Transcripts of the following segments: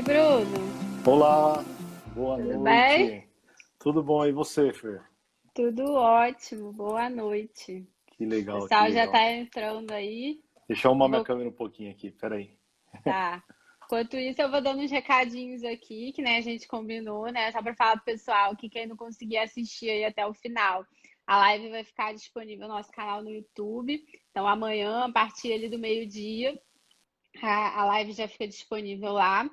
Oi, Bruno. Olá, boa Tudo bem? noite. Tudo bom aí você, Fer? Tudo ótimo. Boa noite. Que O legal, que pessoal já legal. tá entrando aí. Deixa eu arrumar Eu minha vou, câmera um pouquinho aqui, peraí. tá. Enquanto isso, eu vou dando uns recadinhos aqui, que né, a gente combinou, né? Só para falar pro pessoal que quem não conseguir assistir aí até o final, a live vai ficar disponível no nosso canal no YouTube. Então, amanhã, a partir ali do meio-dia, a live já fica disponível lá.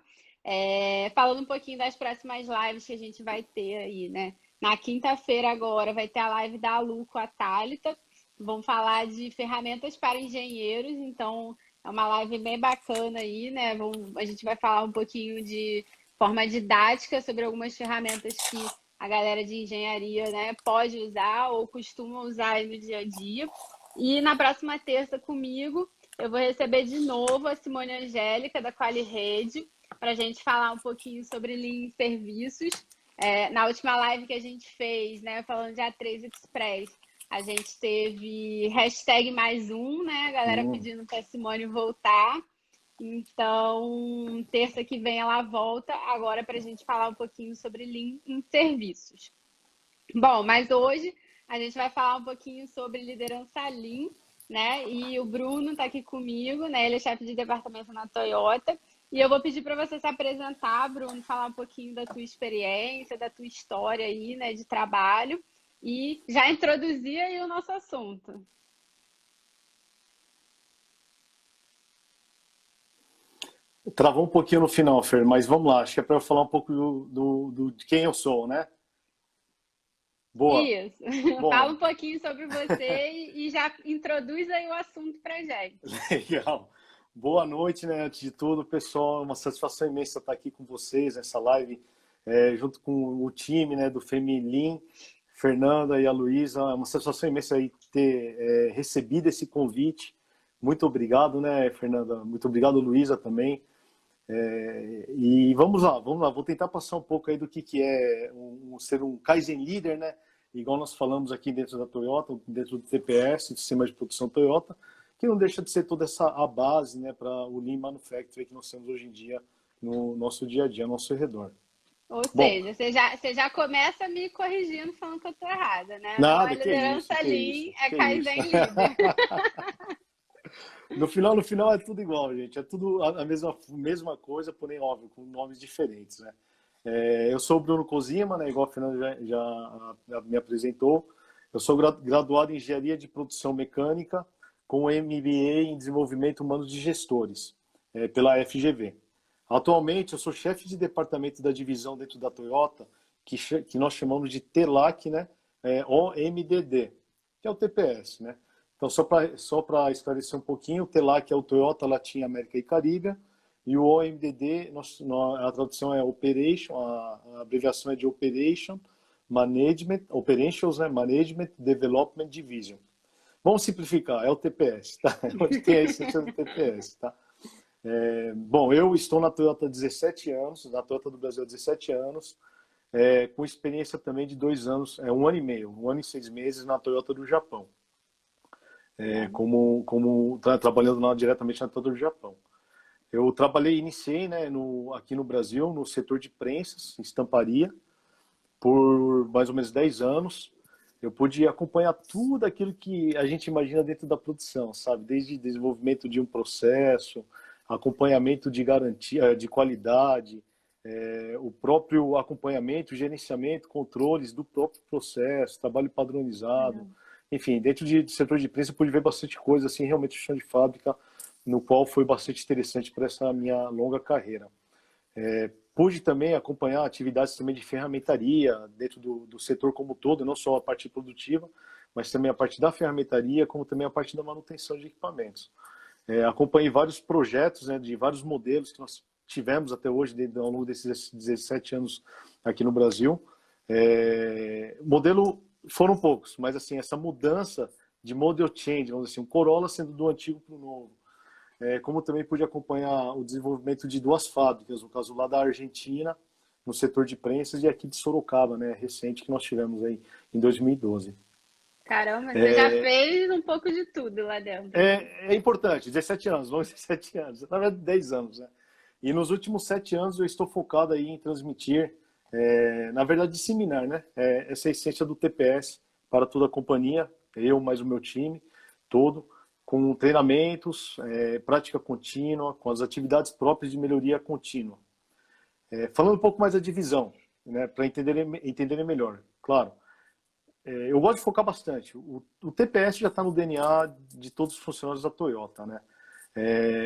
Falando um pouquinho das próximas lives que a gente vai ter aí, né? Na quinta-feira agora vai ter a live da Lu com a Thalita. Vão falar de ferramentas para engenheiros, então é uma live bem bacana aí, né? A gente vai falar um pouquinho de forma didática sobre algumas ferramentas que a galera de engenharia, né, pode usar ou costuma usar aí no dia a dia. E na próxima terça comigo eu vou receber de novo a Simone Angélica, da Quali Rede, para a gente falar um pouquinho sobre Lean em serviços. Na última live que a gente fez, né, falando de A3 Express, a gente teve hashtag mais um, né, a galera Hum. pedindo para a Simone voltar. Então, terça que vem ela volta agora para a gente falar um pouquinho sobre Lean em serviços. Bom, mas hoje a gente vai falar um pouquinho sobre liderança Lean, né? E o Bruno está aqui comigo, né? Ele é chefe de departamento na Toyota. E eu vou pedir para você se apresentar, Bruno, falar um pouquinho da tua experiência, da tua história aí, né, de trabalho e já introduzir aí o nosso assunto. Travou um pouquinho no final, Fer, mas vamos lá. Acho que é para eu falar um pouco de quem eu sou, né? Boa. Isso. Fala Bom, um pouquinho sobre você e já introduz aí o assunto para gente. legal. Boa noite, né? Antes de tudo, pessoal, uma satisfação imensa estar aqui com vocês nessa live, junto com o time, né, do Femilin, Fernanda e a Luísa. É uma satisfação imensa aí ter recebido esse convite. Muito obrigado, né, Fernanda? Muito obrigado, Luísa, também. E vamos lá, vamos lá. Vou tentar passar um pouco aí do que é ser um Kaizen Leader, né? Igual nós falamos aqui dentro da Toyota, dentro do TPS, Sistema de Produção Toyota, que não deixa de ser toda essa a base, né, para o Lean Manufacturing que nós temos hoje em dia no nosso dia a dia, ao nosso redor. Ou Bom, seja, você já começa me corrigindo falando que eu tô errada, né? Não é nada, que é liderança isso, que é Lean, isso, é que é isso. Kaizen Líder. No final é tudo igual, gente. É tudo a mesma coisa, porém, óbvio, com nomes diferentes, né? Eu sou o Bruno Cozima, né, igual a Fernanda já me apresentou. Eu sou graduado em Engenharia de Produção Mecânica com MBA em Desenvolvimento Humano de Gestores, pela FGV. Atualmente, eu sou chefe de departamento da divisão dentro da Toyota, que nós chamamos de TELAC, né, OMDD, que é o TPS, né? Então, só para esclarecer um pouquinho, o TELAC é o Toyota Latin América e Caribe, e o OMDD, a tradução é Operation, a abreviação é de Operation Management, Operations, né, Management Development Division. Vamos simplificar, é o TPS, tá? Onde tem a essência do TPS, tá? Bom, eu estou na Toyota há 17 anos, na Toyota do Brasil há 17 anos, com experiência também de 2 anos, 1 ano e meio, 1 ano e 6 meses na Toyota do Japão, trabalhando diretamente na Toyota do Japão. Eu iniciei, né, aqui no Brasil, no setor de prensas, estamparia, por mais ou menos 10 anos. Eu pude acompanhar tudo aquilo que a gente imagina dentro da produção, sabe? Desde desenvolvimento de um processo, acompanhamento de garantia, de qualidade, o próprio acompanhamento, gerenciamento, controles do próprio processo, trabalho padronizado. Legal. Enfim, dentro do setor de prensa eu pude ver bastante coisa, assim, realmente chão de fábrica, no qual foi bastante interessante para essa minha longa carreira. Pude também acompanhar atividades também de ferramentaria dentro do setor como um todo, não só a parte produtiva, mas também a parte da ferramentaria, como também a parte da manutenção de equipamentos. Acompanhei vários projetos, né, de vários modelos que nós tivemos até hoje, ao longo desses 17 anos aqui no Brasil. Modelo foram poucos, mas assim, essa mudança de model change, vamos dizer assim, um Corolla sendo do antigo para o novo, como também pude acompanhar o desenvolvimento de duas fábricas, no caso lá da Argentina, no setor de prensas, e aqui de Sorocaba, né, recente, que nós tivemos aí em 2012. Caramba, você já fez um pouco de tudo lá dentro. É importante, 17 anos, vamos 17 anos, na verdade 10 anos, né? E nos últimos 7 anos eu estou focado aí em transmitir, na verdade disseminar, né? Essa essência do TPS para toda a companhia, eu mais o meu time todo, com treinamentos, prática contínua, com as atividades próprias de melhoria contínua. Falando um pouco mais da divisão, né, para entenderem melhor. Claro, eu gosto de focar bastante. O TPS já está no DNA de todos os funcionários da Toyota, né?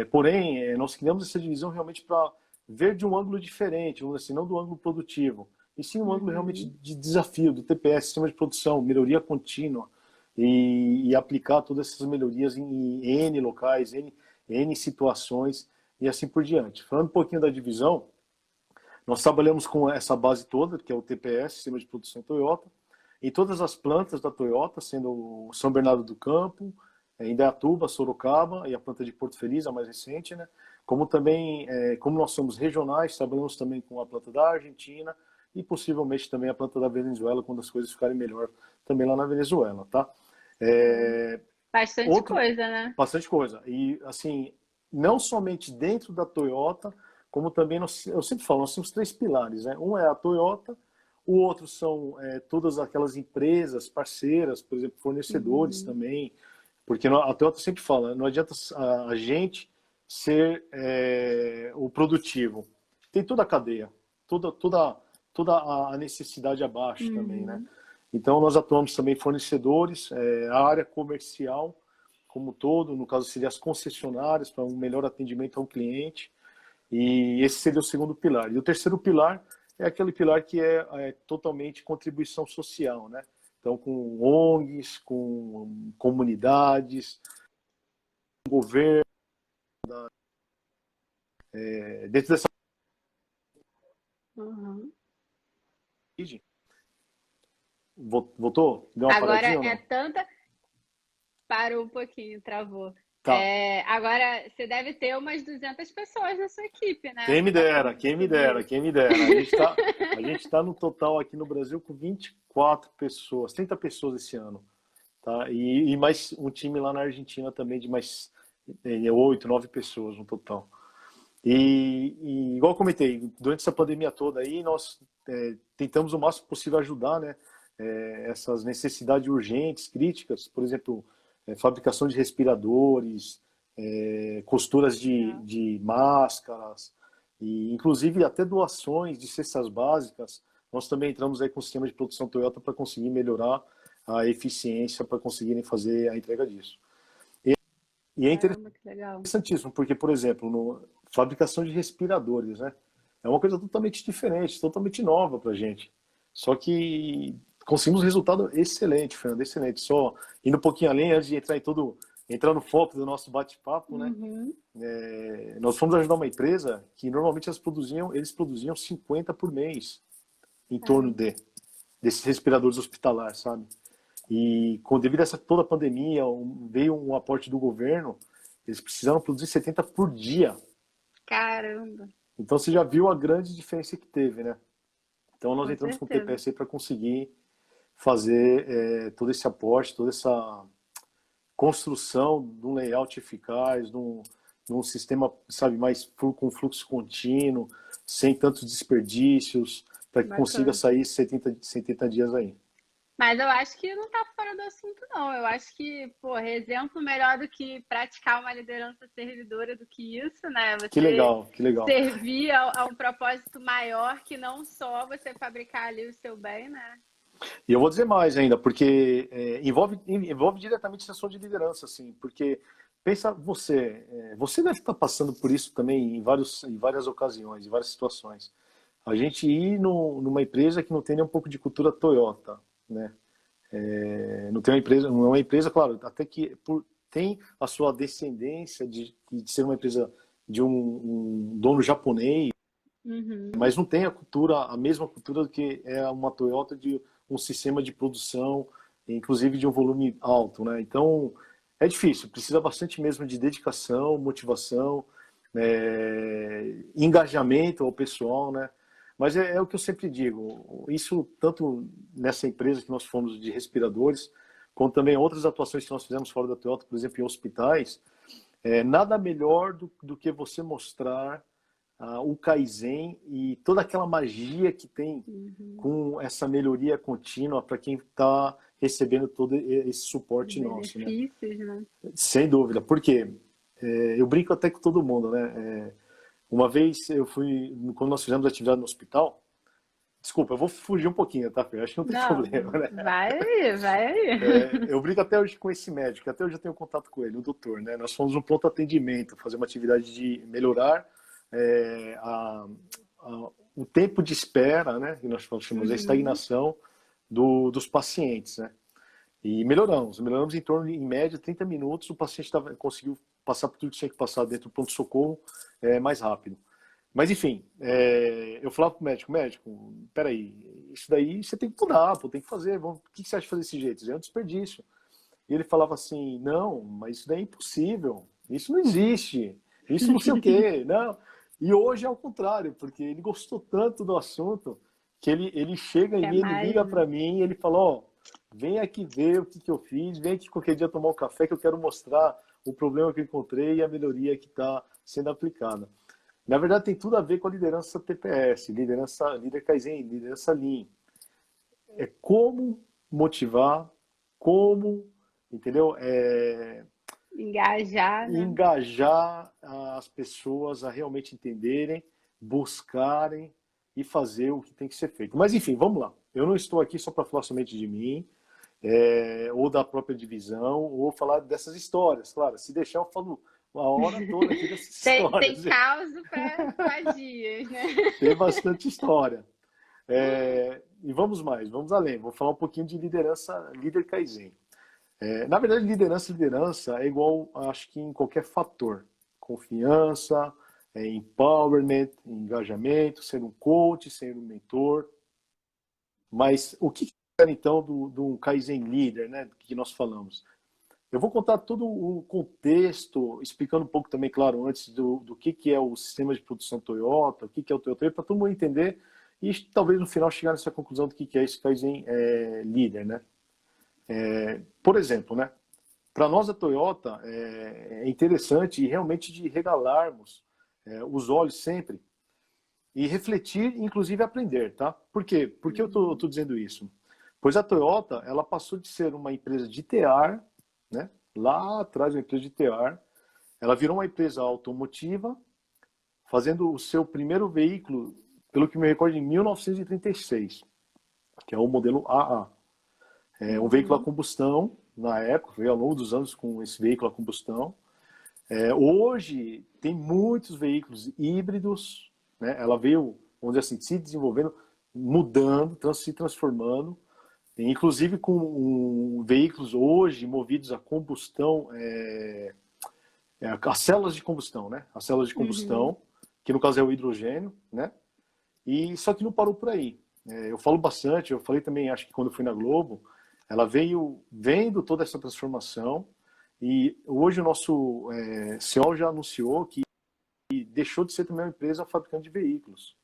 Porém, nós criamos essa divisão realmente para ver de um ângulo diferente, vamos dizer assim, não do ângulo produtivo, e sim um ângulo realmente de desafio do TPS, sistema de produção, melhoria contínua, e aplicar todas essas melhorias em N locais, N situações e assim por diante. Falando um pouquinho da divisão, nós trabalhamos com essa base toda, que é o TPS, Sistema de Produção Toyota, em todas as plantas da Toyota, sendo São Bernardo do Campo, Indaiatuba, Sorocaba e a planta de Porto Feliz, a mais recente, né? Como também, como nós somos regionais, trabalhamos também com a planta da Argentina e possivelmente também a planta da Venezuela, quando as coisas ficarem melhor também lá na Venezuela, tá? Bastante coisa, né? Bastante coisa. E, assim, não somente dentro da Toyota, como também, eu sempre falo, nós temos 3 pilares, né? Um é a Toyota, o outro são todas aquelas empresas parceiras, por exemplo, fornecedores também, porque a Toyota sempre fala, não adianta a gente ser o produtivo. Tem toda a cadeia, toda a necessidade abaixo também, né? Então, nós atuamos também fornecedores, a área comercial como todo, no caso seria as concessionárias, para um melhor atendimento ao cliente, e esse seria o segundo pilar. E o terceiro pilar é aquele pilar que é totalmente contribuição social, né? Então, com ONGs, com comunidades, com governo, dentro dessa Uhum. Voltou? Deu uma Agora paradinha ou é não? tanta. Parou um pouquinho, travou. Tá. Agora você deve ter umas 200 pessoas na sua equipe, né? Quem me Dá para dera, quem me dera, cobrir. quem me dera. A gente tá no total aqui no Brasil com 24 pessoas, 30 pessoas esse ano. Tá? E mais um time lá na Argentina também de mais 8, 9 pessoas no total. E igual eu comentei, durante essa pandemia toda aí, nós tentamos o máximo possível ajudar, né, essas necessidades urgentes, críticas, por exemplo, fabricação de respiradores, costuras Legal. de máscaras, e inclusive até doações de cestas básicas. Nós também entramos aí com o sistema de produção Toyota para conseguir melhorar a eficiência para conseguirem fazer a entrega disso. E é Caramba, que legal. interessantíssimo, porque, por exemplo, fabricação de respiradores, né? É uma coisa totalmente diferente, totalmente nova para a gente. Só que conseguimos um resultado excelente, Fernando, excelente. Só indo um pouquinho além, antes de entrar no foco do nosso bate-papo, né? Uhum. Nós fomos ajudar uma empresa que normalmente eles produziam 50 por mês, em torno Caramba. desses respiradores hospitalares, sabe? E devido a toda a pandemia, veio um aporte do governo, eles precisaram produzir 70 por dia. Caramba, Então você já viu a grande diferença que teve, né? Então nós com entramos com o certeza. TPS para conseguir fazer todo esse aporte, toda essa construção de um layout eficaz, de um sistema, sabe, mais com fluxo contínuo, sem tantos desperdícios, para que consiga Bacana. sair 70 dias aí. Mas eu acho que não tá fora do assunto, não. Eu acho que, porra, exemplo melhor do que praticar uma liderança servidora do que isso, né? Que Você legal, que legal. servir a um propósito maior que não só você fabricar ali o seu bem, né? E eu vou dizer mais ainda, porque envolve diretamente a sessão de liderança, assim, porque pensa você deve estar passando por isso também em várias ocasiões, em várias situações. A gente ir numa empresa que não tem nem um pouco de cultura Toyota, né? Não tem não é uma empresa, claro, até que tem a sua descendência de ser uma empresa de um dono japonês, Uhum. mas não tem a mesma cultura do que é uma Toyota de um sistema de produção, inclusive de um volume alto, né? Então, é difícil, precisa bastante mesmo de dedicação, motivação, engajamento ao pessoal, né? Mas é o que eu sempre digo, isso tanto nessa empresa que nós fomos de respiradores, como também outras atuações que nós fizemos fora da Toyota, por exemplo, em hospitais, nada melhor do que você mostrar o Kaizen e toda aquela magia que tem com essa melhoria contínua para quem está recebendo todo esse suporte nosso, né? Benefícios, né? Sem dúvida, porque eu brinco até com todo mundo, né? Uma vez eu fui, quando nós fizemos atividade no hospital, desculpa, eu vou fugir um pouquinho, tá, Fê? Acho que não tem Não, problema, né? vai aí, vai aí. Eu brinco até hoje com esse médico, até hoje eu tenho contato com ele, o doutor, né? Nós fomos no pronto atendimento, fazer uma atividade de melhorar é, a, o tempo de espera, né? Que nós chamamos a estagnação dos pacientes, né? E melhoramos em torno, em média, 30 minutos, o paciente conseguiu passar por tudo que tinha que passar dentro do pronto-socorro mais rápido. Mas, enfim, eu falava pro médico, peraí, isso daí você tem que mudar, pô, tem que fazer, o que você acha de fazer desse jeito? É um desperdício. E ele falava assim, não, mas isso daí é impossível, isso não existe, isso não sei o quê, não. E hoje é ao contrário, porque ele gostou tanto do assunto que ele chega em Quer mim, ele mais, liga né? para mim e ele fala, ó, vem aqui ver o que eu fiz, vem aqui qualquer dia tomar um café que eu quero mostrar o problema que eu encontrei e a melhoria que está sendo aplicada. Na verdade, tem tudo a ver com a liderança TPS, líder Kaizen, liderança Lean. É como motivar, como, entendeu? Engajar, né? Engajar as pessoas a realmente entenderem, buscarem e fazer o que tem que ser feito. Mas, enfim, vamos lá. Eu não estou aqui só para falar somente de mim, ou da própria divisão, ou falar dessas histórias. Claro, se deixar, eu falo a hora toda aqui dessas Tem histórias. caos para dias, né? Tem bastante história. E vamos além. Vou falar um pouquinho de liderança, líder Kaizen. Na verdade, liderança é igual, acho que em qualquer fator. Confiança, empowerment, engajamento, ser um coach, ser um mentor. Mas o que é, então, do Kaizen Leader, né, que nós falamos? Eu vou contar todo o contexto, explicando um pouco também, claro, antes do que é o sistema de produção Toyota, o que é o Toyota, para todo mundo entender e talvez no final chegar nessa conclusão do que é esse Kaizen líder, né? Por exemplo, né? Para nós da Toyota é interessante e realmente de regalarmos os olhos sempre e refletir, inclusive aprender, tá? Por quê? Por que eu tô dizendo isso? Pois a Toyota, ela passou de ser uma empresa de TR, né? Lá atrás, uma empresa de TR, ela virou uma empresa automotiva, fazendo o seu primeiro veículo, pelo que me recordo, em 1936, que é o modelo AA. É um veículo a combustão, na época, veio ao longo dos anos com esse veículo a combustão. Hoje, tem muitos veículos híbridos, né? Ela veio, vamos dizer assim, se desenvolvendo, mudando, se transformando, inclusive com veículos hoje movidos a combustão, as células de combustão, né? As células de combustão, que no caso é o hidrogênio, né? E só que não parou por aí. Eu falo bastante, eu falei também, acho que quando eu fui na Globo, ela veio vendo toda essa transformação e hoje o nosso CEO já anunciou que deixou de ser também uma empresa fabricante de veículos.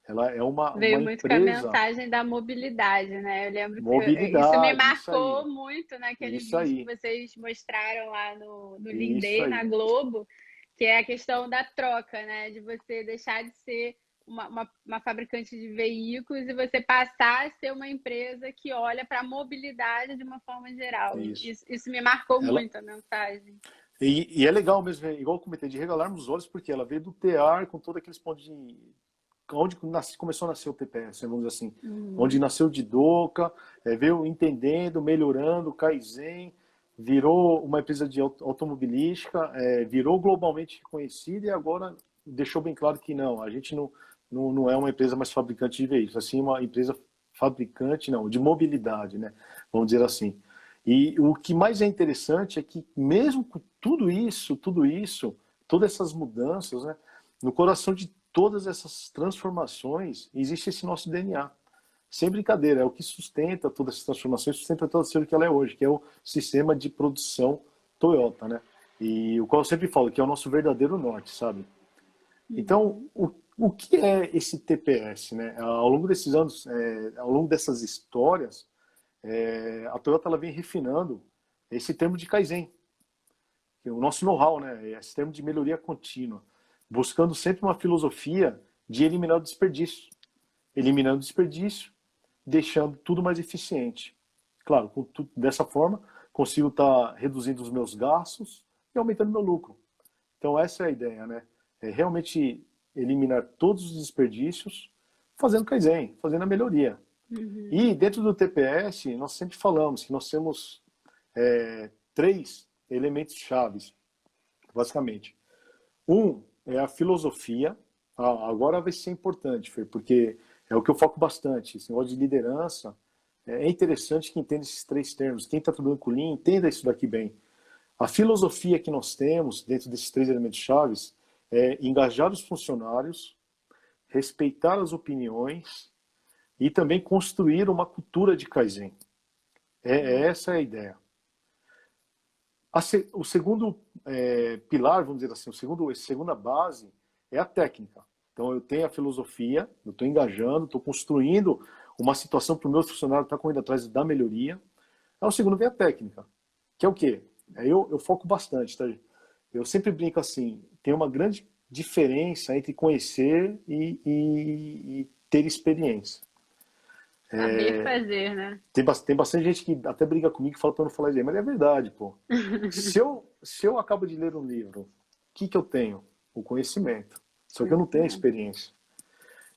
Ela é uma Veio muito com a empresa mensagem da mobilidade, né? Eu lembro que isso me mobilidade, marcou muito naquele isso vídeo que aí, vocês mostraram lá no Lean isso Day, na aí. Globo, que é a questão da troca, né? De você deixar de ser uma fabricante de veículos e você passar a ser uma empresa que olha para a mobilidade de uma forma geral. Isso. Isso me marcou Ela, muito a mensagem. e é legal mesmo, igual eu comentei, de regalarmos os olhos, porque ela veio do TR com todo aqueles pontos de onde começou a nascer o TPS, vamos dizer assim, onde nasceu de Doka, veio entendendo, melhorando, Kaizen, virou uma empresa de automobilística, virou globalmente reconhecida e agora deixou bem claro que não, a gente não é uma empresa mais fabricante de veículos, assim, uma empresa fabricante, não, de mobilidade, né, vamos dizer assim. E o que mais é interessante é que mesmo com tudo isso, todas essas mudanças, né, no coração de todas essas transformações, existe esse nosso DNA. Sem brincadeira, é o que sustenta todas essas transformações, sustenta toda a que ela é hoje, que é o sistema de produção Toyota, né? E o qual eu sempre falo que é o nosso verdadeiro norte, sabe? Então, o que é esse TPS, né? Ao longo desses anos, ao longo dessas histórias, a Toyota ela vem refinando esse termo de Kaizen, que é o nosso know-how, né? Esse termo de melhoria contínua. buscando sempre uma filosofia de eliminar o desperdício. Eliminando o desperdício, deixando tudo mais eficiente. Claro, dessa forma, consigo estar reduzindo os meus gastos e aumentando meu lucro. Então, essa é a ideia, né? É realmente eliminar todos os desperdícios, fazendo Kaizen, fazendo a melhoria. Uhum. E dentro do TPS, nós sempre falamos que nós temos 3 elementos chaves, basicamente. Um é a filosofia. Agora vai ser importante, Fer, porque é o que eu foco bastante. Esse negócio de liderança, é interessante que entenda esses 3 termos. Quem está trabalhando com Lean, entenda isso daqui bem. A filosofia que nós temos dentro desses 3 elementos chaves é engajar os funcionários, respeitar as opiniões e também construir uma cultura de Kaizen. Essa é a ideia. O segundo pilar, vamos dizer assim, a segunda base é a técnica. Então, eu tenho a filosofia, eu estou engajando, estou construindo uma situação para o meu funcionário estar correndo atrás da melhoria. Aí, o segundo vem a técnica, que é o quê? Eu foco bastante, tá? Eu sempre brinco assim, tem uma grande diferença entre conhecer e ter experiência. Saber fazer, né? Tem bastante gente que até briga comigo e fala para eu não falar isso aí, mas é verdade, pô. Se eu acabo de ler um livro, o que eu tenho? O conhecimento. Só que eu não tenho a experiência.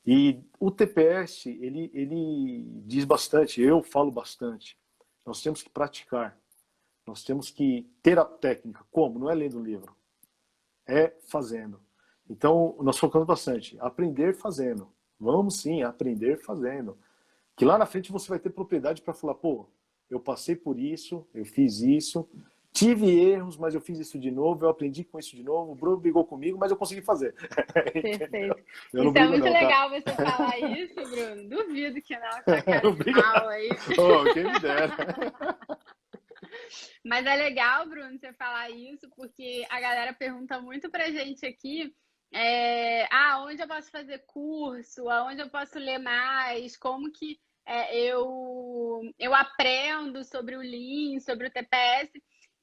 E o TPS, ele diz bastante, eu falo bastante. Nós temos que praticar. Nós temos que ter a técnica. Como? Não é lendo um livro. É fazendo. Então, nós focamos bastante. Aprender fazendo. Vamos sim, aprender fazendo. Que lá na frente você vai ter propriedade para falar, pô, eu passei por isso, eu fiz isso, tive erros, mas eu fiz isso de novo, eu aprendi com isso de novo, o Bruno brigou comigo, mas eu consegui fazer. Perfeito. Eu não Isso é brigo muito não, tá? legal você falar isso, Bruno. Duvido que não, com a cara Não de briga. pau aí. Oh, quem me dera. Mas é legal, Bruno, você falar isso, porque a galera pergunta muito pra gente aqui, onde eu posso fazer curso, aonde eu posso ler mais, como que eu aprendo sobre o Lean, sobre o TPS,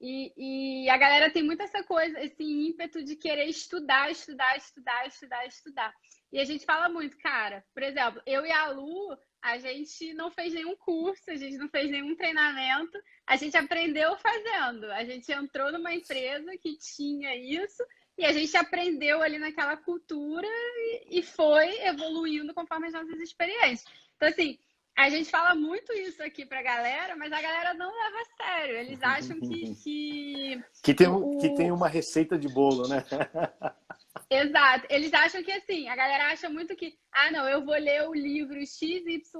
e a galera tem muito essa coisa, esse ímpeto de querer estudar, estudar, estudar, estudar, estudar. E a gente fala muito, cara, por exemplo, eu e a Lu, a gente não fez nenhum curso, a gente não fez nenhum treinamento, a gente aprendeu fazendo. A gente entrou numa empresa que tinha isso e a gente aprendeu ali naquela cultura e foi evoluindo conforme as nossas experiências. Então, assim, a gente fala muito isso aqui pra galera, mas a galera não leva a sério. Eles acham que Que tem uma receita de bolo, né? Exato. Eles acham que assim, a galera acha muito que, não, eu vou ler o livro XYZ,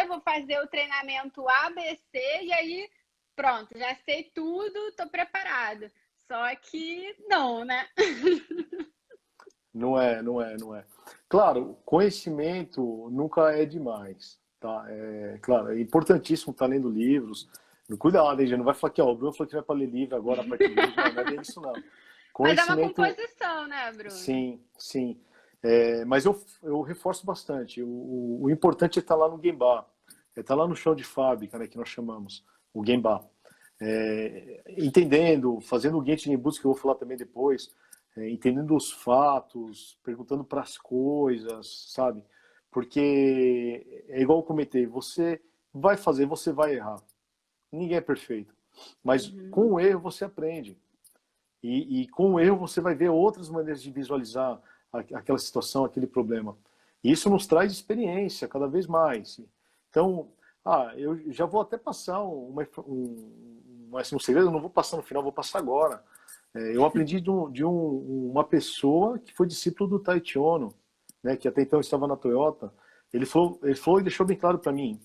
vou fazer o treinamento ABC e aí pronto, já sei tudo, tô preparado. Só que não, né? Não é, não é, não é. Claro, conhecimento nunca é demais, tá? Claro, é importantíssimo estar lendo livros. Cuidado, hein, gente, não vai falar que o Bruno falou que vai para ler livro agora a partir de hoje. Não, não é bem isso, não. Mas é uma Conhecimento, composição, né, Bruno? sim, sim. Mas eu reforço bastante. O importante é estar lá no Gemba, é estar lá no chão de fábrica, né, que nós chamamos, o Gemba. Entendendo, fazendo o Genshin Genbutsu, que eu vou falar também depois, entendendo os fatos, perguntando para as coisas, sabe? Porque é igual eu comentei, você vai fazer, você vai errar. Ninguém é perfeito. Mas Uhum. com o erro você aprende. E com o erro você vai ver outras maneiras de visualizar aquela situação, aquele problema. E isso nos traz experiência cada vez mais. Então, eu já vou até passar um segredo, eu não vou passar no final, vou passar agora. Eu aprendi de uma pessoa que foi discípulo do Taiichi Ohno, né, que até então estava na Toyota. Ele falou e deixou bem claro para mim,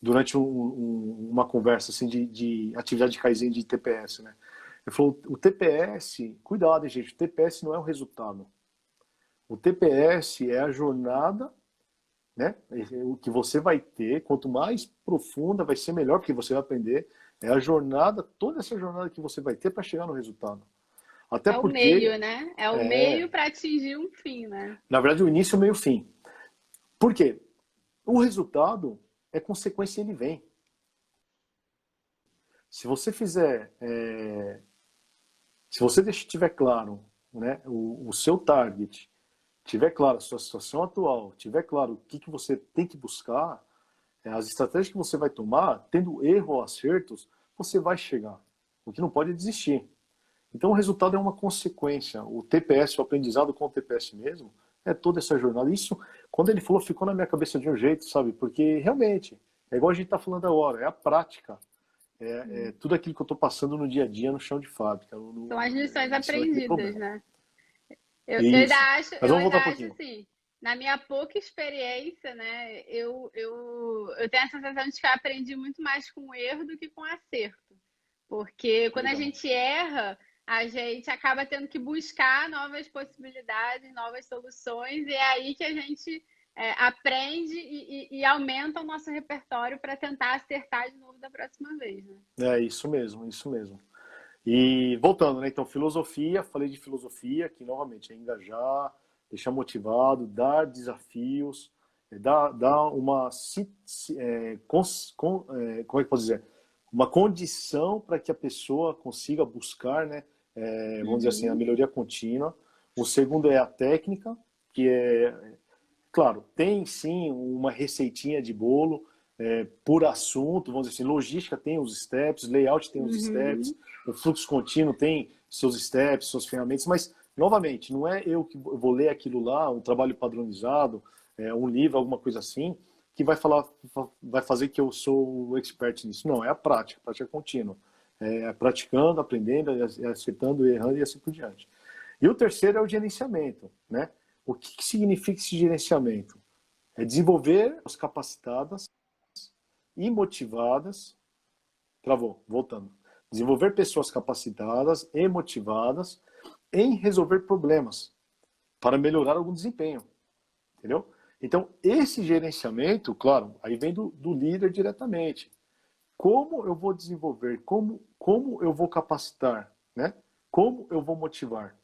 durante uma conversa assim, de atividade de Kaizen de TPS, né? Ele falou, o TPS, cuidado, hein, gente, o TPS não é o resultado. O TPS é a jornada, né? O que você vai ter, quanto mais profunda vai ser melhor, porque você vai aprender. É a jornada, toda essa jornada que você vai ter para chegar no resultado. Até É o porque, meio, né? É o meio para atingir um fim, né? na verdade, o início, o meio e o fim. Por quê? O resultado é consequência, ele vem. Se você fizer, se você tiver claro né, o seu target, tiver claro a sua situação atual, tiver claro o que você tem que buscar, as estratégias que você vai tomar, tendo erro ou acertos, você vai chegar. O que não pode é desistir. Então o resultado é uma consequência. O TPS, o aprendizado com o TPS mesmo, é toda essa jornada. Isso, quando ele falou, ficou na minha cabeça de um jeito, sabe? Porque realmente, é igual a gente está falando agora, é a prática. É tudo aquilo que eu estou passando no dia a dia no chão de fábrica. São as lições Isso vai ter aprendidas, problema. né? Eu ainda Isso. acho, Mas eu vamos ainda voltar um acho pouquinho. assim, na minha pouca experiência, né? Eu tenho a sensação de que eu aprendi muito mais com erro do que com acerto. Porque quando a Legal. gente erra, a gente acaba tendo que buscar novas possibilidades, novas soluções, e é aí que a gente aprende e aumenta o nosso repertório para tentar acertar de novo da próxima vez, né? É isso mesmo, isso mesmo. E voltando, né? Então, filosofia, falei de filosofia, que novamente é engajar, deixar motivado, dar desafios, dar uma, como é que posso dizer? Uma condição para que a pessoa consiga buscar, né? Vamos dizer assim, a Uhum, melhoria contínua. O segundo é a técnica, que é, claro, tem sim uma receitinha de bolo por assunto, vamos dizer assim, logística tem os steps, layout tem os uhum. steps, o fluxo contínuo tem seus steps, suas ferramentas, mas, novamente, não é eu que vou ler aquilo lá, um trabalho padronizado, um livro, alguma coisa assim, que vai fazer que eu sou o expert nisso. Não, é a prática contínua. É praticando, aprendendo, acertando, errando e assim por diante. E o terceiro é o gerenciamento, né? O que significa esse gerenciamento? É desenvolver as capacitadas e motivadas. Travou, voltando. Desenvolver pessoas capacitadas e motivadas em resolver problemas para melhorar algum desempenho. Entendeu? Então, esse gerenciamento, claro, aí vem do líder diretamente. Como eu vou desenvolver? Como eu vou capacitar? Né? Como eu vou motivar?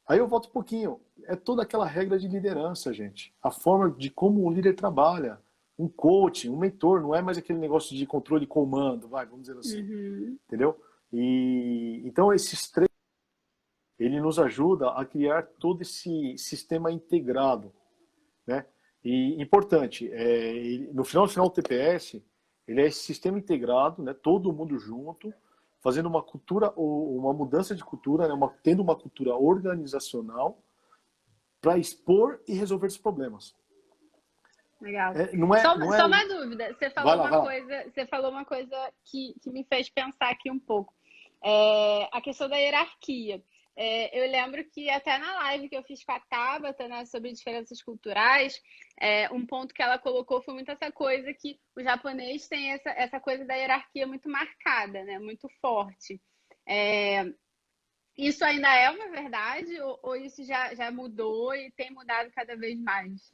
Aí eu volto um pouquinho. É toda aquela regra de liderança, gente. A forma de como o líder trabalha. Um coach, um mentor, não é mais aquele negócio de controle e comando, vai, vamos dizer assim. Uhum. Entendeu? E então esses três, ele nos ajuda a criar todo esse sistema integrado, né? E importante, no final do TPS, ele é esse sistema integrado, né? Todo mundo junto, fazendo uma cultura, uma mudança de cultura, né? Tendo uma cultura organizacional para expor e resolver os problemas. Legal. Não é, não é Só o... uma dúvida. Vai lá, vai lá. Você falou uma coisa que me fez pensar aqui um pouco. A questão da hierarquia. Eu lembro que até na live que eu fiz com a Tabata, né, sobre diferenças culturais, um ponto que ela colocou foi muito essa coisa que o japonês tem essa coisa da hierarquia muito marcada, né, muito forte. É, isso ainda é uma verdade ou isso já mudou e tem mudado cada vez mais?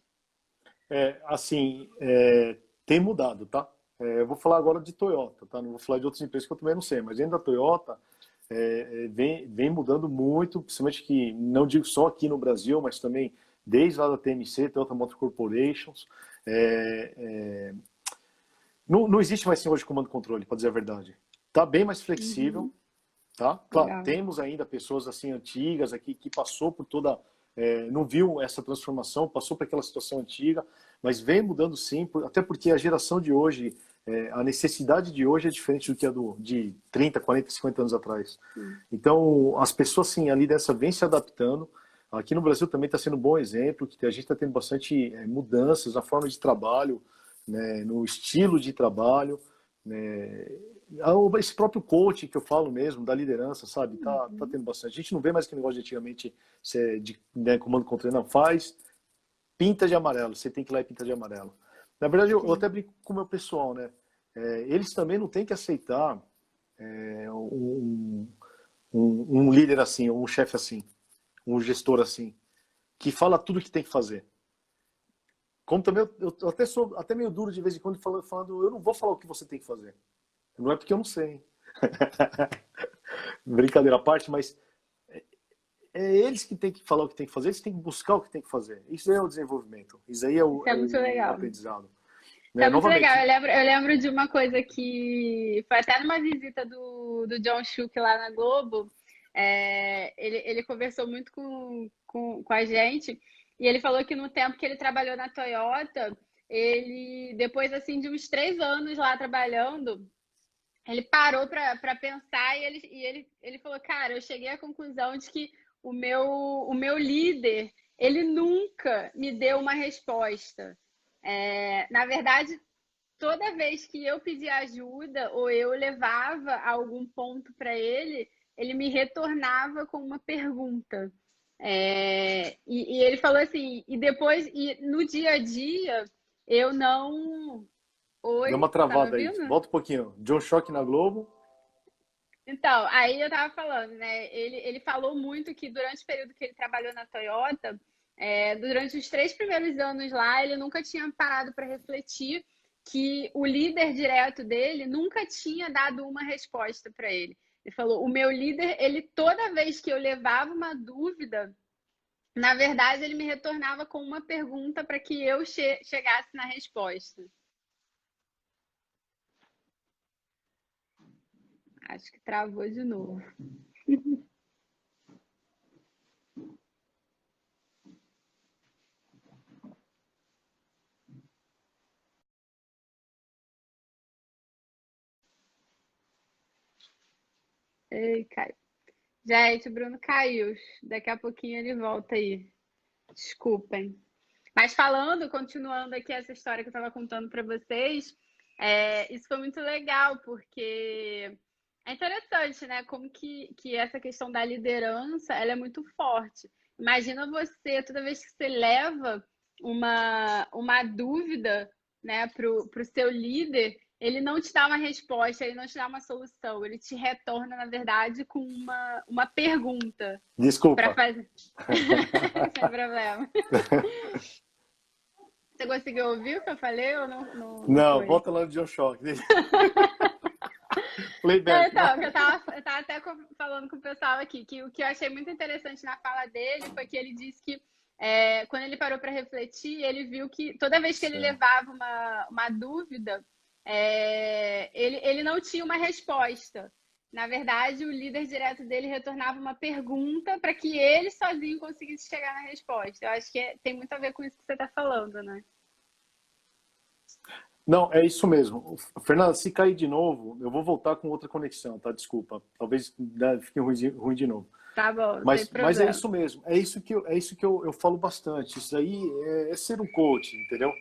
Assim, tem mudado, tá? Eu vou falar agora de Toyota, tá? Não vou falar de outras empresas que eu também não sei, mas dentro da Toyota vem mudando muito, principalmente que, não digo só aqui no Brasil, mas também desde lá da TMC, Toyota Motor Corporations. É, é, não existe mais senhor de comando e controle, para dizer a verdade. Tá bem mais flexível, Uhum, tá? Claro, legal. temos ainda pessoas assim antigas aqui que passou por toda, não viu essa transformação, passou por aquela situação antiga, mas vem mudando sim, até porque a geração de hoje, a necessidade de hoje é diferente do que a de 30, 40, 50 anos atrás. Sim. Então, as pessoas assim ali dessa vêm se adaptando. Aqui no Brasil também está sendo um bom exemplo, que a gente está tendo bastante mudanças na forma de trabalho, né, no estilo de trabalho, né, esse próprio coach que eu falo mesmo, da liderança, sabe? Tá Uhum. tendo bastante. A gente não vê mais aquele negócio de antigamente, né, comando controle, não. Faz, pinta de amarelo, você tem que ir lá e pinta de amarelo. Na verdade, eu até Sim. brinco com o meu pessoal, né? Eles também não têm que aceitar um líder assim, um chefe assim, um gestor assim, que fala tudo o que tem que fazer. Como também eu até sou até meio duro de vez em quando falando, eu não vou falar o que você tem que fazer. Não é porque eu não sei, hein? Brincadeira à parte, mas eles que têm que falar o que tem que fazer, eles têm que buscar o que tem que fazer. Isso aí é o desenvolvimento, isso aí é Isso é é muito o legal. aprendizado. Isso Né? é muito legal. Novamente, Eu lembro de uma coisa que foi até numa visita do John Schuch lá na Globo. Ele conversou muito com a gente e ele falou que no tempo que ele trabalhou na Toyota, ele, depois assim de uns 3 anos lá trabalhando, ele parou para pensar e ele falou, cara, eu cheguei à conclusão de que o meu líder, ele nunca me deu uma resposta. Na verdade, toda vez que eu pedia ajuda ou eu levava algum ponto para ele, ele me retornava com uma pergunta. E ele falou assim, e depois, e no dia a dia, eu não. Deu Oi, uma tá me travada aí. ouvindo? Volta um pouquinho. John Choque na Globo. Então, aí eu tava falando, né? Ele falou muito que durante o período que ele trabalhou na Toyota, durante os 3 primeiros anos lá, ele nunca tinha parado para refletir que o líder direto dele nunca tinha dado uma resposta para ele. Ele falou: o meu líder, ele toda vez que eu levava uma dúvida, na verdade, ele me retornava com uma pergunta para que eu chegasse na resposta. Acho que travou de novo. Ei, caiu. Gente, o Bruno caiu. Daqui a pouquinho ele volta aí. Desculpem. Mas falando, continuando aqui essa história que eu estava contando para vocês, isso foi muito legal, porque é interessante, né? Como que essa questão da liderança, ela é muito forte. Imagina você, toda vez que você leva uma dúvida, né, pro seu líder, ele não te dá uma resposta, ele não te dá uma solução, ele te retorna, na verdade, com uma pergunta para Desculpa. fazer. Sem problema. Você conseguiu ouvir o que eu falei ou não Não, foi? volta lá no John Choque. Não, Playback. então, eu tava até falando com o pessoal aqui, que o que eu achei muito interessante na fala dele foi que ele disse que quando ele parou para refletir, ele viu que toda vez que ele Certo. levava uma dúvida, ele não tinha uma resposta. Na verdade, o líder direto dele retornava uma pergunta para que ele sozinho conseguisse chegar na resposta. Eu acho que tem muito a ver com isso que você está falando, né? Não, é isso mesmo. Fernanda, se cair de novo, eu vou voltar com outra conexão, tá? Desculpa. Talvez fique ruim de novo. Tá bom, sem Mas é problema. isso mesmo. É isso que eu falo bastante. Isso aí é ser um coach, entendeu?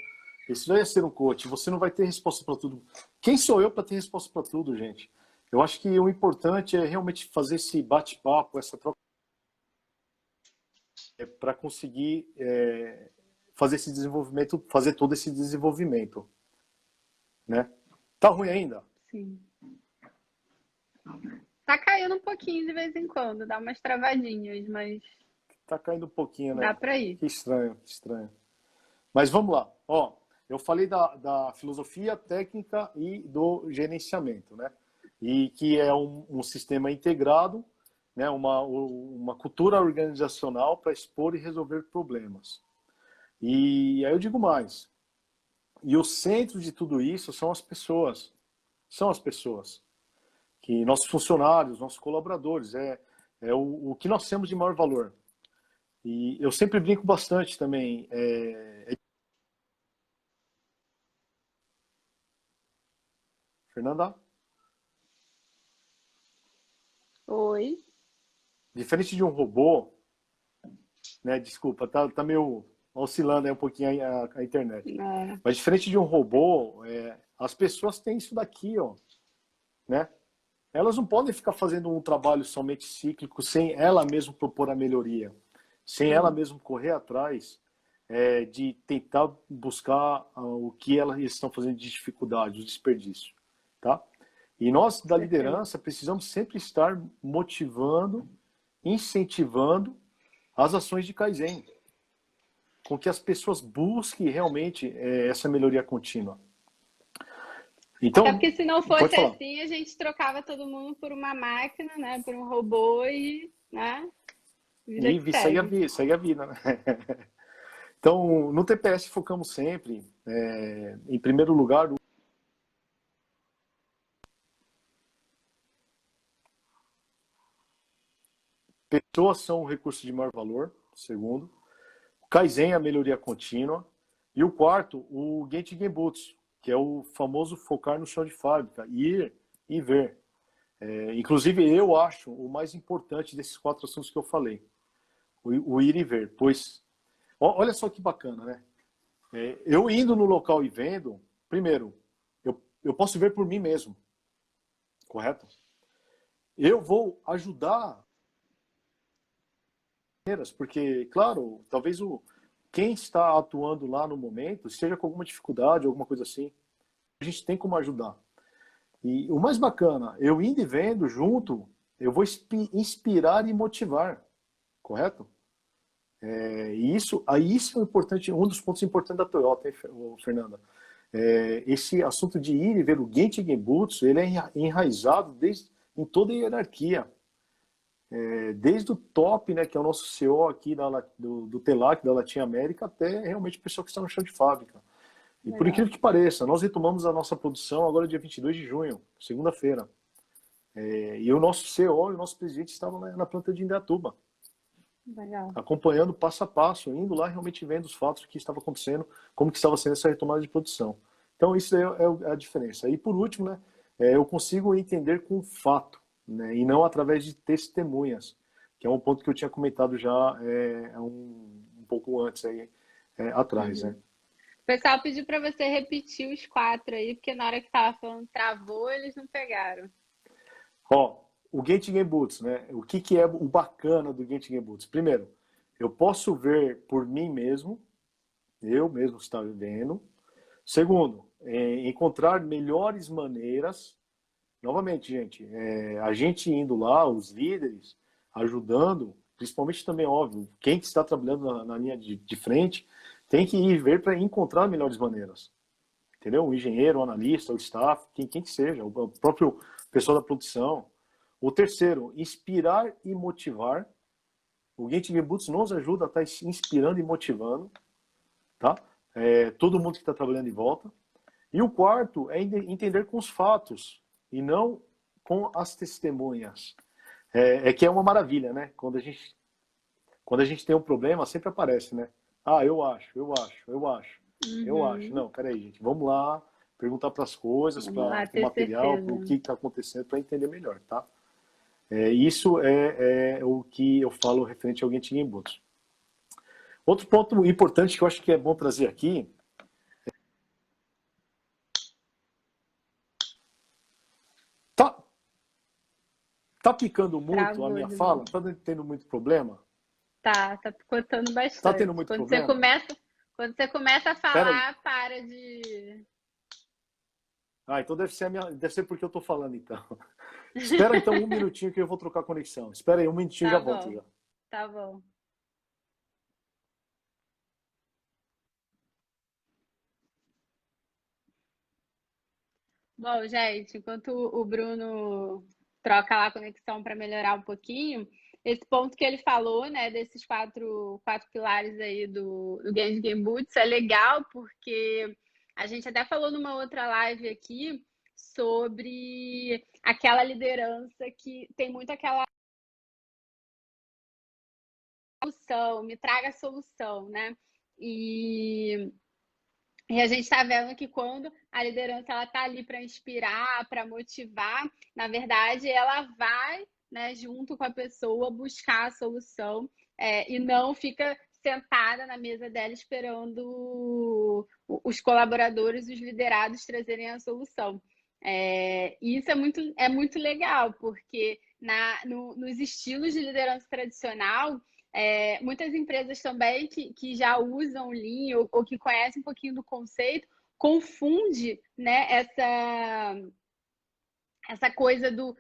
Isso aí é ser um coach. Você não vai ter resposta para tudo. Quem sou eu para ter resposta para tudo, gente? Eu acho que o importante é realmente fazer esse bate-papo, essa troca, para conseguir fazer esse desenvolvimento, fazer todo esse desenvolvimento, né? Tá ruim ainda? Sim. Tá caindo um pouquinho de vez em quando, dá umas travadinhas, mas Tá caindo um pouquinho, dá né? pra ir. Que estranho, que estranho. Mas vamos lá. Ó, eu falei da filosofia técnica e do gerenciamento, né? E que é um sistema integrado, né? Uma cultura organizacional para expor e resolver problemas. E aí eu digo mais. E o centro de tudo isso são as pessoas. São as pessoas. Que nossos funcionários, nossos colaboradores, é o que nós temos de maior valor. E eu sempre brinco bastante também. Fernanda, Oi. diferente de um robô, né? Desculpa, tá meio oscilando aí um pouquinho a internet. É, Mas diferente de um robô, as pessoas têm isso daqui, ó, né? Elas não podem ficar fazendo um trabalho somente cíclico sem ela mesma propor a melhoria, sem ela sim, mesma correr atrás de tentar buscar o que elas estão fazendo de dificuldade, o desperdício, tá? E nós com da certeza. liderança precisamos sempre estar motivando, incentivando as ações de Kaizen, com que as pessoas busquem realmente essa melhoria contínua. Até Então, porque se não pode fosse falar. assim, a gente trocava todo mundo por uma máquina, né? Por um robô e, né? Vida que E segue. segue a vida, né? Então, no TPS focamos sempre, em primeiro lugar, pessoas são o recurso de maior valor, segundo. O Kaizen, a melhoria contínua. E o quarto, o Genchi Genbutsu, que é o famoso focar no chão de fábrica, ir e ver. Inclusive, eu acho o mais importante desses 4 assuntos que eu falei, o ir e ver. Pois, olha só que bacana, né? Eu indo no local e vendo, primeiro, eu posso ver por mim mesmo, correto? Eu vou ajudar, porque, claro, talvez quem está atuando lá no momento esteja com alguma dificuldade, alguma coisa assim. A gente tem como ajudar. E o mais bacana, eu indo e vendo junto, eu vou inspirar e motivar, correto? E isso é importante, um dos pontos importantes da Toyota, hein, Fernanda? Esse assunto de ir e ver o Genchi Genbutsu, ele é enraizado em toda a hierarquia. Desde o top, né, que é o nosso CEO aqui do TELAC, da Latin América, até realmente o pessoal que está no chão de fábrica. E por incrível que pareça, nós retomamos a nossa produção agora dia 22 de junho, segunda-feira. E o nosso CEO e o nosso presidente estavam na planta de Indaiatuba. Legal. Acompanhando passo a passo, indo lá realmente vendo os fatos, o que estava acontecendo, como que estava sendo essa retomada de produção. Então isso é a diferença. E por último, né, eu consigo entender com fato, né, e não através de testemunhas, que é um ponto que eu tinha comentado já um pouco antes atrás, né? O pessoal pediu para você repetir os 4 aí, porque na hora que tava falando travou, eles não pegaram. Ó, o Genchi Genbutsu, né? O que é o bacana do Genchi Genbutsu? Primeiro, eu posso ver por mim mesmo, eu mesmo estar vendo. Segundo, encontrar melhores maneiras. Novamente, gente, a gente indo lá, os líderes, ajudando, principalmente também, óbvio, quem que está trabalhando na linha de frente, tem que ir ver para encontrar melhores maneiras. Entendeu? O engenheiro, o analista, o staff, quem que seja, o próprio pessoal da produção. O terceiro, inspirar e motivar. O Genchi Genbutsu nos ajuda a estar inspirando e motivando, tá? Todo mundo que está trabalhando em volta. E o quarto é entender com os fatos e não com as testemunhas. Que é uma maravilha, né? Quando a gente tem um problema, sempre aparece, né? Ah, eu acho. Eu acho. Não, peraí, gente. Vamos lá perguntar para as coisas, Vamos lá, para o ter material, para certeza. o que está acontecendo, para entender melhor, tá? Isso é o que eu falo referente ao Genchi Genbutsu. Outro ponto importante que eu acho que é bom trazer aqui. Tá picando muito a Travou minha de fala? novo. Tá tendo muito problema? Tá picotando Tá tendo bastante. muito problema? Quando você começa a Pera aí. falar, para de. Então deve ser porque eu tô falando, então. Espera então um minutinho que eu vou trocar a conexão. Espera aí, um minutinho e Tá já volto bom, já. tá bom. Bom, gente, enquanto o Bruno troca lá a conexão para melhorar um pouquinho, esse ponto que ele falou, né, desses quatro pilares aí do Genji Genbutsu é legal porque a gente até falou numa outra live aqui sobre aquela liderança que tem muito aquela solução, me traga solução, né? E a gente está vendo que quando a liderança ela está ali para inspirar, para motivar, na verdade ela vai, né, junto com a pessoa buscar a solução e não fica sentada na mesa dela esperando os colaboradores, os liderados trazerem a solução. E isso é muito legal, porque nos estilos de liderança tradicional, muitas empresas também que já usam o Lean ou que conhecem um pouquinho do conceito, confunde, né, essa coisa do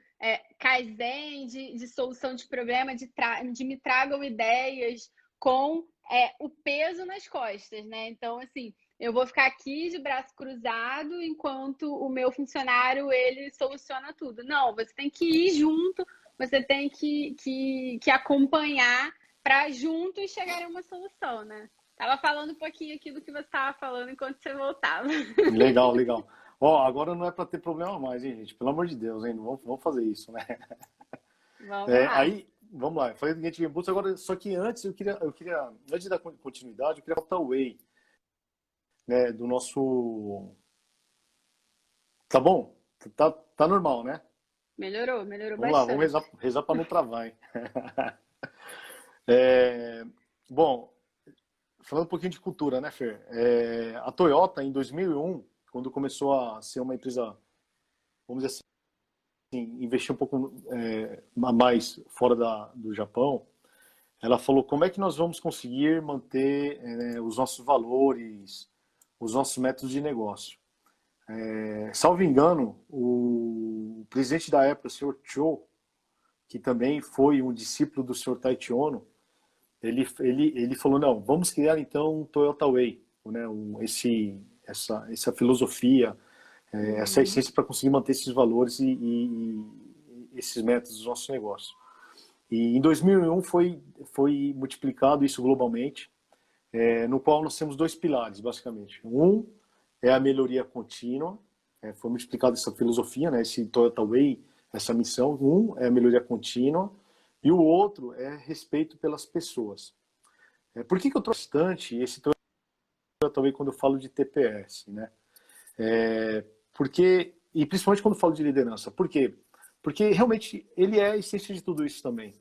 Kaizen, de solução de problema, de me tragam ideias com o peso nas costas, né? Então, assim, eu vou ficar aqui de braço cruzado enquanto o meu funcionário, ele soluciona tudo. Não, você tem que ir junto, você tem que acompanhar para juntos chegar a uma solução, né? Tava falando um pouquinho aqui do que você estava falando enquanto você voltava. Legal, legal. Ó, agora não é para ter problema mais, hein, gente? Pelo amor de Deus, hein? Não vamos fazer isso, né? Vamos lá. Aí, vamos lá. Eu falei do Gate Game Boots agora, só que antes antes da continuidade, eu queria falar o Way, né, do nosso. Tá bom? Tá normal, né? Melhorou Vamos lá, vamos bastante. rezar para não travar, hein? É, bom, falando um pouquinho de cultura, né, Fer? A Toyota, em 2001, quando começou a ser uma empresa, vamos dizer assim, investir um pouco a mais fora do Japão, ela falou como é que nós vamos conseguir manter os nossos valores, os nossos métodos de negócio. Salvo engano, o presidente da época, o senhor Cho, que também foi um discípulo do senhor Taiichi Ohno, ele falou, não, vamos criar então um Toyota Way, né, essa filosofia, essa essência para conseguir manter esses valores e esses métodos dos nossos negócios. E em 2001 foi multiplicado isso globalmente, no qual nós temos dois pilares, basicamente. Um é a melhoria contínua, foi multiplicado essa filosofia, né, esse Toyota Way, essa missão. Um é a melhoria contínua e o outro é respeito pelas pessoas. Por que eu trouxe bastante esse Toyota Way quando eu falo de TPS, né? E principalmente quando eu falo de liderança. Por quê? Porque realmente ele é a essência de tudo isso também.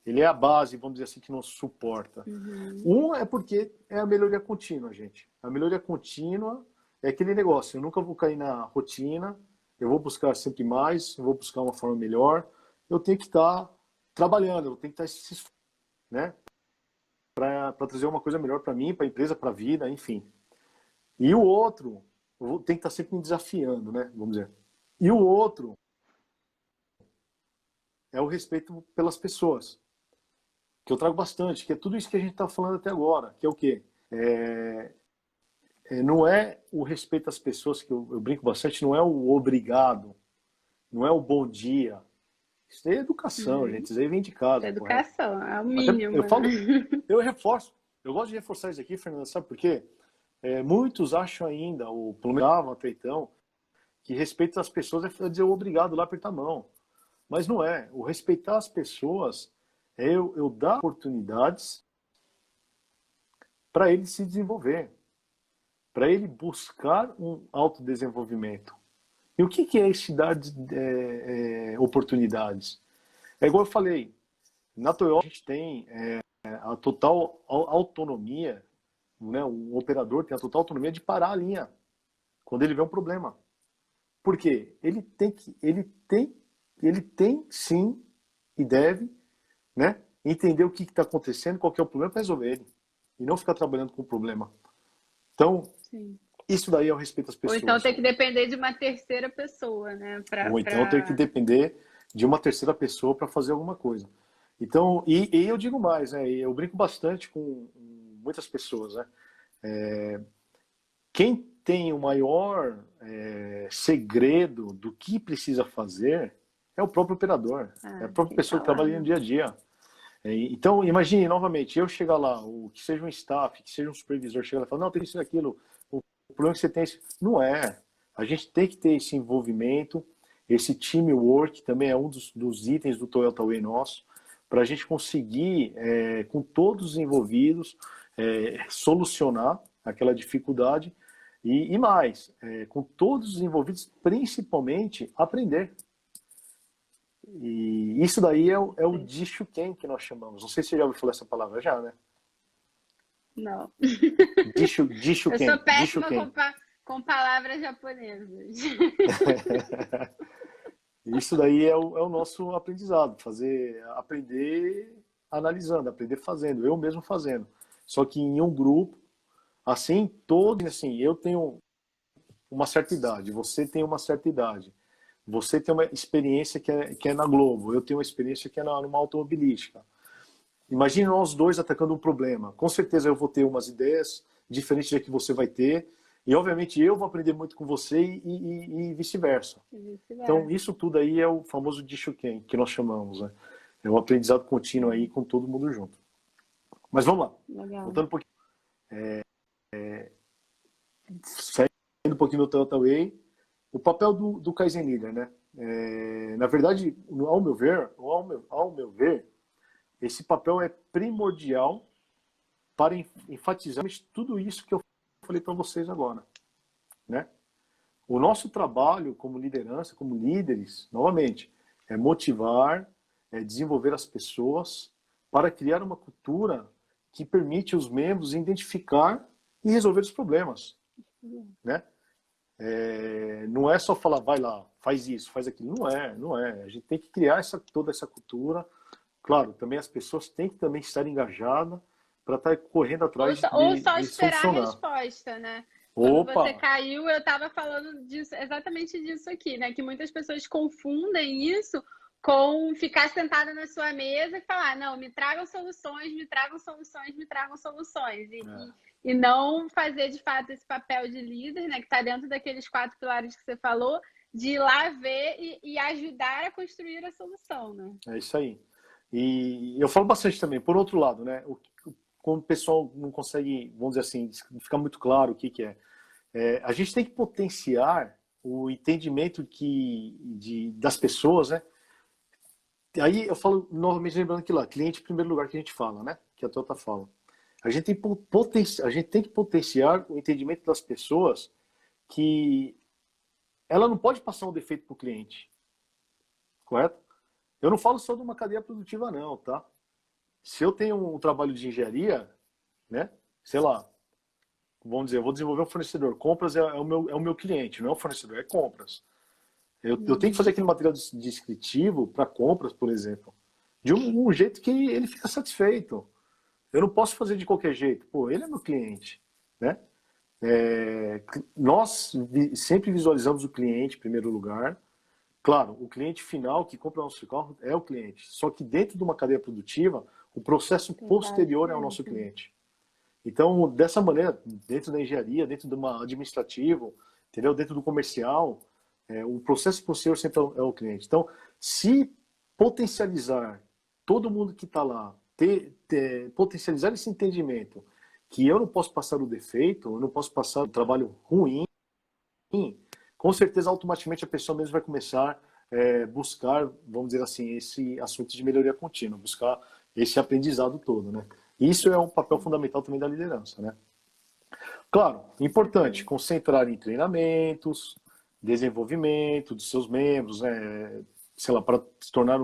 Ele é a base, vamos dizer assim, que nos suporta. Um é porque é a melhoria contínua, gente. A melhoria contínua é aquele negócio. Eu nunca vou cair na rotina, eu vou buscar sempre mais, eu vou buscar uma forma melhor. Eu tenho que estar trabalhando, eu tenho que estar né, para trazer uma coisa melhor para mim, para a empresa, para a vida, enfim. E o outro, eu tenho que estar sempre me desafiando, né, vamos dizer. E o outro é o respeito pelas pessoas, que eu trago bastante, que é tudo isso que a gente está falando até agora, que é o quê? Não é o respeito às pessoas, que eu brinco bastante, não é o obrigado, não é o bom dia. Isso aí é educação, gente, isso aí vem de casa, correto? Educação, é o Até mínimo, eu né? falo, eu reforço, eu gosto de reforçar isso aqui, Fernanda, sabe por quê? Muitos acham ainda, ou pelo menos até então, que respeito às pessoas é dizer o obrigado lá, apertar a mão. Mas não é. O respeitar as pessoas é eu dar oportunidades para ele se desenvolver, para ele buscar um autodesenvolvimento. E o que é esse dar oportunidades? É igual eu falei, na Toyota a gente tem a total autonomia, né? O operador tem a total autonomia de parar a linha quando ele vê um problema. Por quê? Ele tem sim e deve, né, entender o que está acontecendo, qual que é o problema para resolver ele. E não ficar trabalhando com o problema. Então, Sim. isso daí é o respeito às Ou pessoas. então ter que depender de uma terceira pessoa, né? Ou então ter que depender de uma terceira pessoa para fazer alguma coisa. Então, e eu digo mais, né? Eu brinco bastante com muitas pessoas, né? Quem tem o maior segredo do que precisa fazer é o próprio operador, é a própria Sem pessoa que trabalha no falar, dia a dia. Então, imagine novamente, eu chegar lá, que seja um staff, que seja um supervisor, chegar lá e falar, não, tem isso e aquilo, o problema que você tem é esse. Não é. A gente tem que ter esse envolvimento, esse teamwork também é um dos itens do Toyota Way nosso, para a gente conseguir, com todos os envolvidos, solucionar aquela dificuldade e mais, com todos os envolvidos, principalmente, aprender. E isso daí é o Jishuken que nós chamamos. Não sei se você já ouviu falar essa palavra já, né? não. Eu sou Jishuken. péssima Jishuken. com palavras japonesas. Isso daí é o nosso aprendizado. Aprender analisando, aprender fazendo, eu mesmo fazendo. Só que em um grupo, assim, todos, assim, eu tenho uma certa idade, você tem uma certa idade. Você tem uma experiência que é na Globo, eu tenho uma experiência que é numa automobilística. Imagine nós dois atacando um problema. Com certeza eu vou ter umas ideias diferentes da que você vai ter. E, obviamente, eu vou aprender muito com você e vice-versa. Então, isso tudo aí é o famoso Jishuken, que nós chamamos, né? É um aprendizado contínuo aí com todo mundo junto. Mas vamos lá. Legal. Voltando um pouquinho. Saindo um pouquinho do Toyota Way, o papel do Kaizen Leader, né? Na verdade, ao meu ver, esse papel é primordial para enfatizar tudo isso que eu falei para vocês agora, né? O nosso trabalho como liderança, como líderes, novamente, é motivar, é desenvolver as pessoas para criar uma cultura que permite os membros identificar e resolver os problemas, né? Não é só falar, vai lá, faz isso, faz aquilo. Não é. A gente tem que criar toda essa cultura. Claro, também as pessoas têm que também estar engajadas para estar correndo atrás Ou só de esperar a solucionar. resposta, né? Quando você Opa! caiu, eu estava falando disso, exatamente disso aqui, né? Que muitas pessoas confundem isso com ficar sentada na sua mesa e falar, não, me tragam soluções, me tragam soluções, me tragam soluções. E não fazer de fato esse papel de líder, né? Que está dentro daqueles 4 pilares que você falou, de ir lá ver e ajudar a construir a solução, né? É isso aí. E eu falo bastante também, por outro lado, né? Quando o pessoal não consegue, vamos dizer assim, ficar muito claro o que é. A gente tem que potenciar o entendimento das pessoas, né? Aí eu falo, novamente lembrando que lá, cliente em primeiro lugar que a gente fala, né? Que a Toyota fala. A gente tem que potenciar o entendimento das pessoas que ela não pode passar um defeito para o cliente, correto? Eu não falo só de uma cadeia produtiva não, tá? Se eu tenho um trabalho de engenharia, né? Sei lá, vamos dizer, eu vou desenvolver um fornecedor. Compras é o meu cliente, não é o fornecedor, é compras. Eu tenho que fazer aquele material descritivo para compras, por exemplo, de um jeito que ele fica satisfeito. Eu não posso fazer de qualquer jeito. Pô, ele é meu cliente, né? Nós sempre visualizamos o cliente em primeiro lugar. Claro, o cliente final que compra o nosso carro é o cliente. Só que dentro de uma cadeia produtiva, o processo posterior é o nosso cliente. Então, dessa maneira, dentro da engenharia, dentro de uma administrativo, entendeu? Dentro do comercial, o processo posterior sempre é o cliente. Então, se potencializar todo mundo que está lá, potencializar esse entendimento que eu não posso passar o defeito, eu não posso passar o trabalho ruim, com certeza automaticamente a pessoa mesmo vai começar a buscar, vamos dizer assim, esse assunto de melhoria contínua, buscar esse aprendizado todo, né? Isso é um papel fundamental também da liderança, né? Claro, importante, concentrar em treinamentos, desenvolvimento dos seus membros, né? Sei lá, para se tornar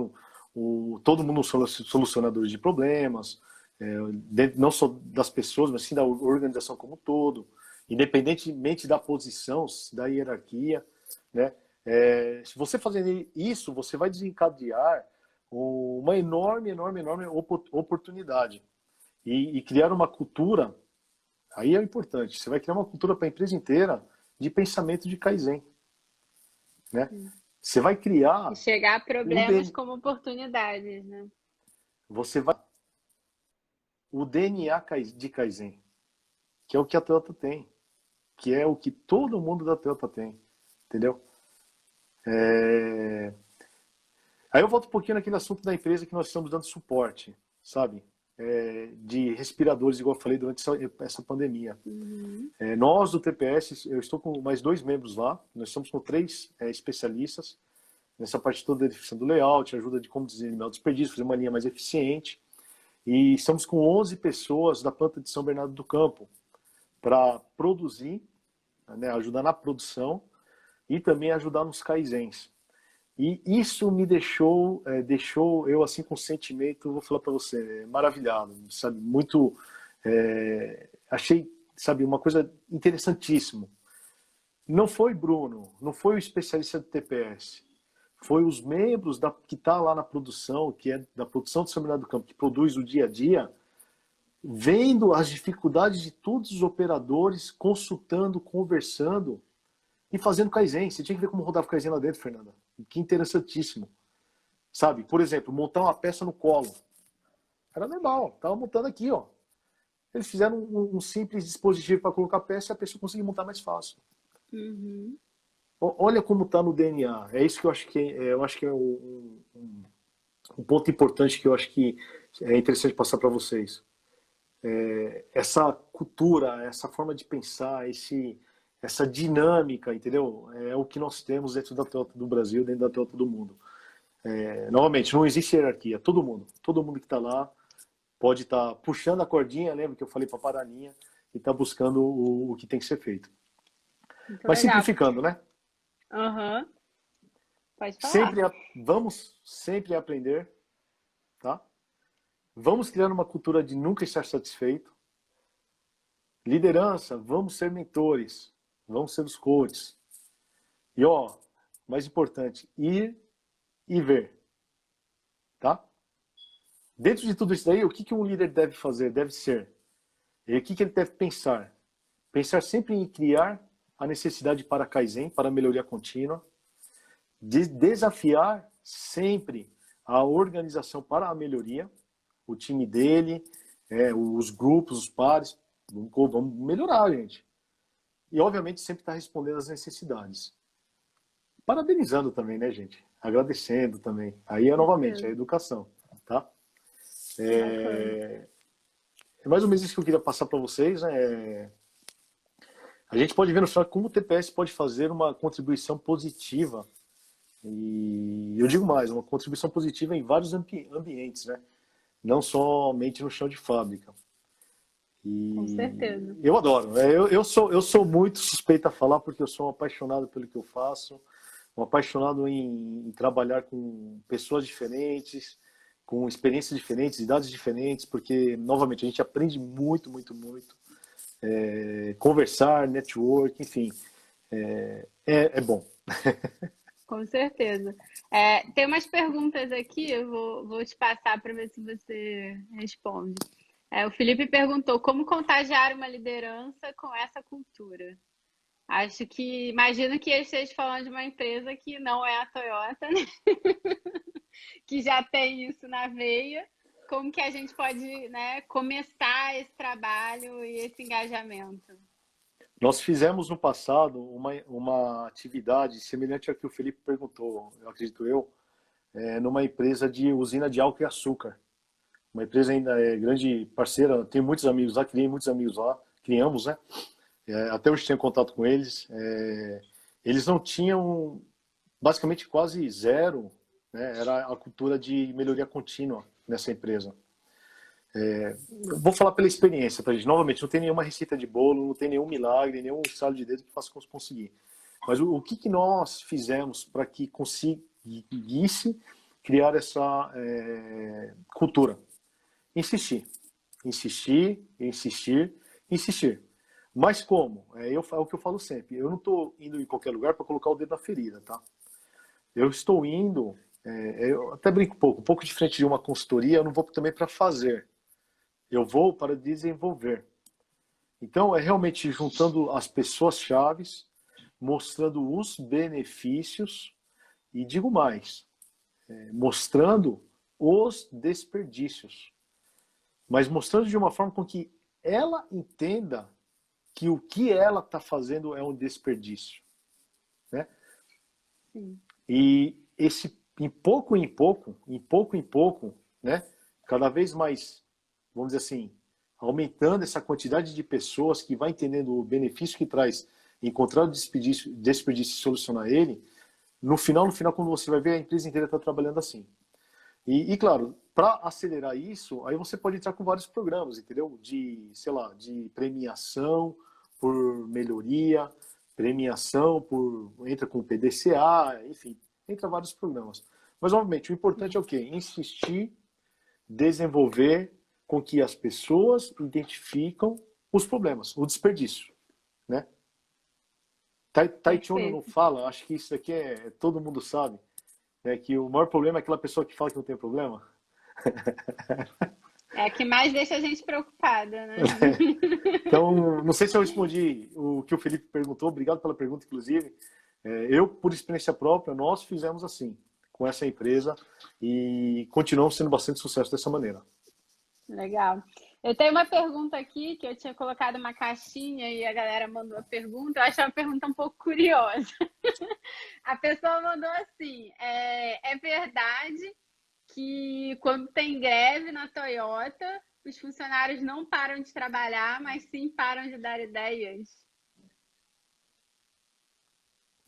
todo mundo solucionador de problemas, não só das pessoas, mas sim da organização como um todo, independentemente da posição, da hierarquia, né? Se você fazer isso, você vai desencadear uma enorme oportunidade e criar uma cultura. Aí é importante. Você vai criar uma cultura para a empresa inteira de pensamento de Kaizen, né? Você vai criar Enxergar problemas como oportunidades, né? Você vai o DNA de Kaizen, que é o que a Toyota tem, que é o que todo mundo da Toyota tem, entendeu? Aí eu volto um pouquinho naquele assunto da empresa que nós estamos dando suporte, sabe? De respiradores, igual eu falei durante essa pandemia. Nós do TPS, eu estou com mais 2 membros lá, nós estamos com 3 especialistas nessa parte toda da definição do layout, ajuda de como eliminar o desperdício, fazer uma linha mais eficiente. E estamos com 11 pessoas da planta de São Bernardo do Campo para produzir, né, ajudar na produção e também ajudar nos kaizens. E isso me deixou eu assim com um sentimento, vou falar para você, maravilhado, sabe, muito, achei, sabe, uma coisa interessantíssima. Não foi Bruno, não foi o especialista do TPS, foi os membros que está lá na produção, que é da produção de São Bernardo do Campo, que produz o dia a dia, vendo as dificuldades de todos os operadores, consultando, conversando e fazendo Kaizen. Você tinha que ver como rodava o Kaizen lá dentro, Fernanda. Que interessantíssimo. Sabe, por exemplo, montar uma peça no colo. Era normal, estava montando aqui, ó. Eles fizeram um simples dispositivo para colocar a peça e a pessoa conseguiu montar mais fácil. Olha como está no DNA. É isso que eu acho que é um ponto importante que eu acho que é interessante passar para vocês. Essa cultura, essa forma de pensar, essa dinâmica, entendeu? É o que nós temos dentro da Toyota do Brasil, dentro da Toyota do mundo. Novamente, não existe hierarquia. Todo mundo que está lá pode estar puxando a cordinha, lembra que eu falei para parar a linha, e está buscando o que tem que ser feito. Muito Mas legal. simplificando, né? Aham. Pode falar. Vamos sempre aprender, tá? Vamos criar uma cultura de nunca estar satisfeito. Liderança, vamos ser mentores, vamos ser os coaches. E ó, mais importante, ir e ver, tá? Dentro de tudo isso daí, o que que um líder deve fazer, deve ser? E o que que ele deve pensar? Pensar sempre em criar a necessidade para Kaizen, para melhoria contínua, desafiar sempre a organização para a melhoria, o time dele, os grupos, os pares, vamos melhorar, gente. E, obviamente, sempre estar respondendo às necessidades. Parabenizando também, né, gente? Agradecendo também. Aí, novamente, a educação, tá? Bacana. É mais ou menos isso que eu queria passar para vocês, né? A gente pode ver no final como o TPS pode fazer uma contribuição positiva. E eu digo mais, uma contribuição positiva em vários ambientes, né? Não somente no chão de fábrica. Com E certeza. eu adoro, né? Eu sou muito suspeito a falar porque eu sou um apaixonado pelo que eu faço, um apaixonado em trabalhar com pessoas diferentes, com experiências diferentes, idades diferentes, porque, novamente, a gente aprende muito, muito, muito. Conversar, network, enfim, é bom. Com certeza. Tem umas perguntas aqui, eu vou te passar para ver se você responde. O Felipe perguntou como contagiar uma liderança com essa cultura. Acho que, imagino que esteja falando de uma empresa que não é a Toyota, né? Que já tem isso na veia. Como que a gente pode, né, começar esse trabalho e esse engajamento? Nós fizemos no passado uma atividade semelhante ao que o Felipe perguntou, eu acredito eu, numa empresa de usina de álcool e açúcar. Uma empresa ainda grande parceira, tenho muitos amigos lá, criei muitos amigos lá, criamos, né? Até hoje tenho contato com eles. Eles não tinham, basicamente quase zero, né? Era a cultura de melhoria contínua nessa empresa. Eu vou falar pela experiência, tá, gente? Novamente, não tem nenhuma receita de bolo, não tem nenhum milagre, nenhum estalo de dedo que faça conseguir. Mas o que, que nós fizemos para que conseguisse criar essa cultura? Insistir. Insistir, insistir, insistir. Mas como? É o que eu falo sempre. Eu não estou indo em qualquer lugar para colocar o dedo na ferida, tá? Eu estou indo, eu até brinco um pouco diferente de uma consultoria, eu não vou também para fazer. Eu vou para desenvolver. Então, é realmente juntando as pessoas chaves, mostrando os benefícios e digo mais, mostrando os desperdícios. Mas mostrando de uma forma com que ela entenda que o que ela está fazendo é um desperdício, né? Sim. E esse em pouco, né? Cada vez mais, vamos dizer assim, aumentando essa quantidade de pessoas que vai entendendo o benefício que traz encontrar o desperdício e solucionar ele, no final, quando você vai ver, a empresa inteira está trabalhando assim. E claro, para acelerar isso, aí você pode entrar com vários programas, entendeu? De, sei lá, de premiação por melhoria, premiação por... entra com o PDCA, enfim, entra vários programas. Mas, obviamente, o importante é o quê? Insistir, desenvolver com que as pessoas identificam os problemas, o desperdício, né? Tai não Perfeito. fala, acho que isso aqui todo mundo sabe, né? Que o maior problema é aquela pessoa que fala que não tem problema. É a que mais deixa a gente preocupada, né? Então, não sei se eu respondi o que o Felipe perguntou, obrigado pela pergunta, inclusive. Eu, por experiência própria, nós fizemos assim, com essa empresa, e continuamos tendo bastante sucesso dessa maneira. Legal. Eu tenho uma pergunta aqui que eu tinha colocado uma caixinha e a galera mandou a pergunta. Eu achei uma pergunta um pouco curiosa. A pessoa mandou assim: é verdade que quando tem greve na Toyota, os funcionários não param de trabalhar, mas sim param de dar ideias?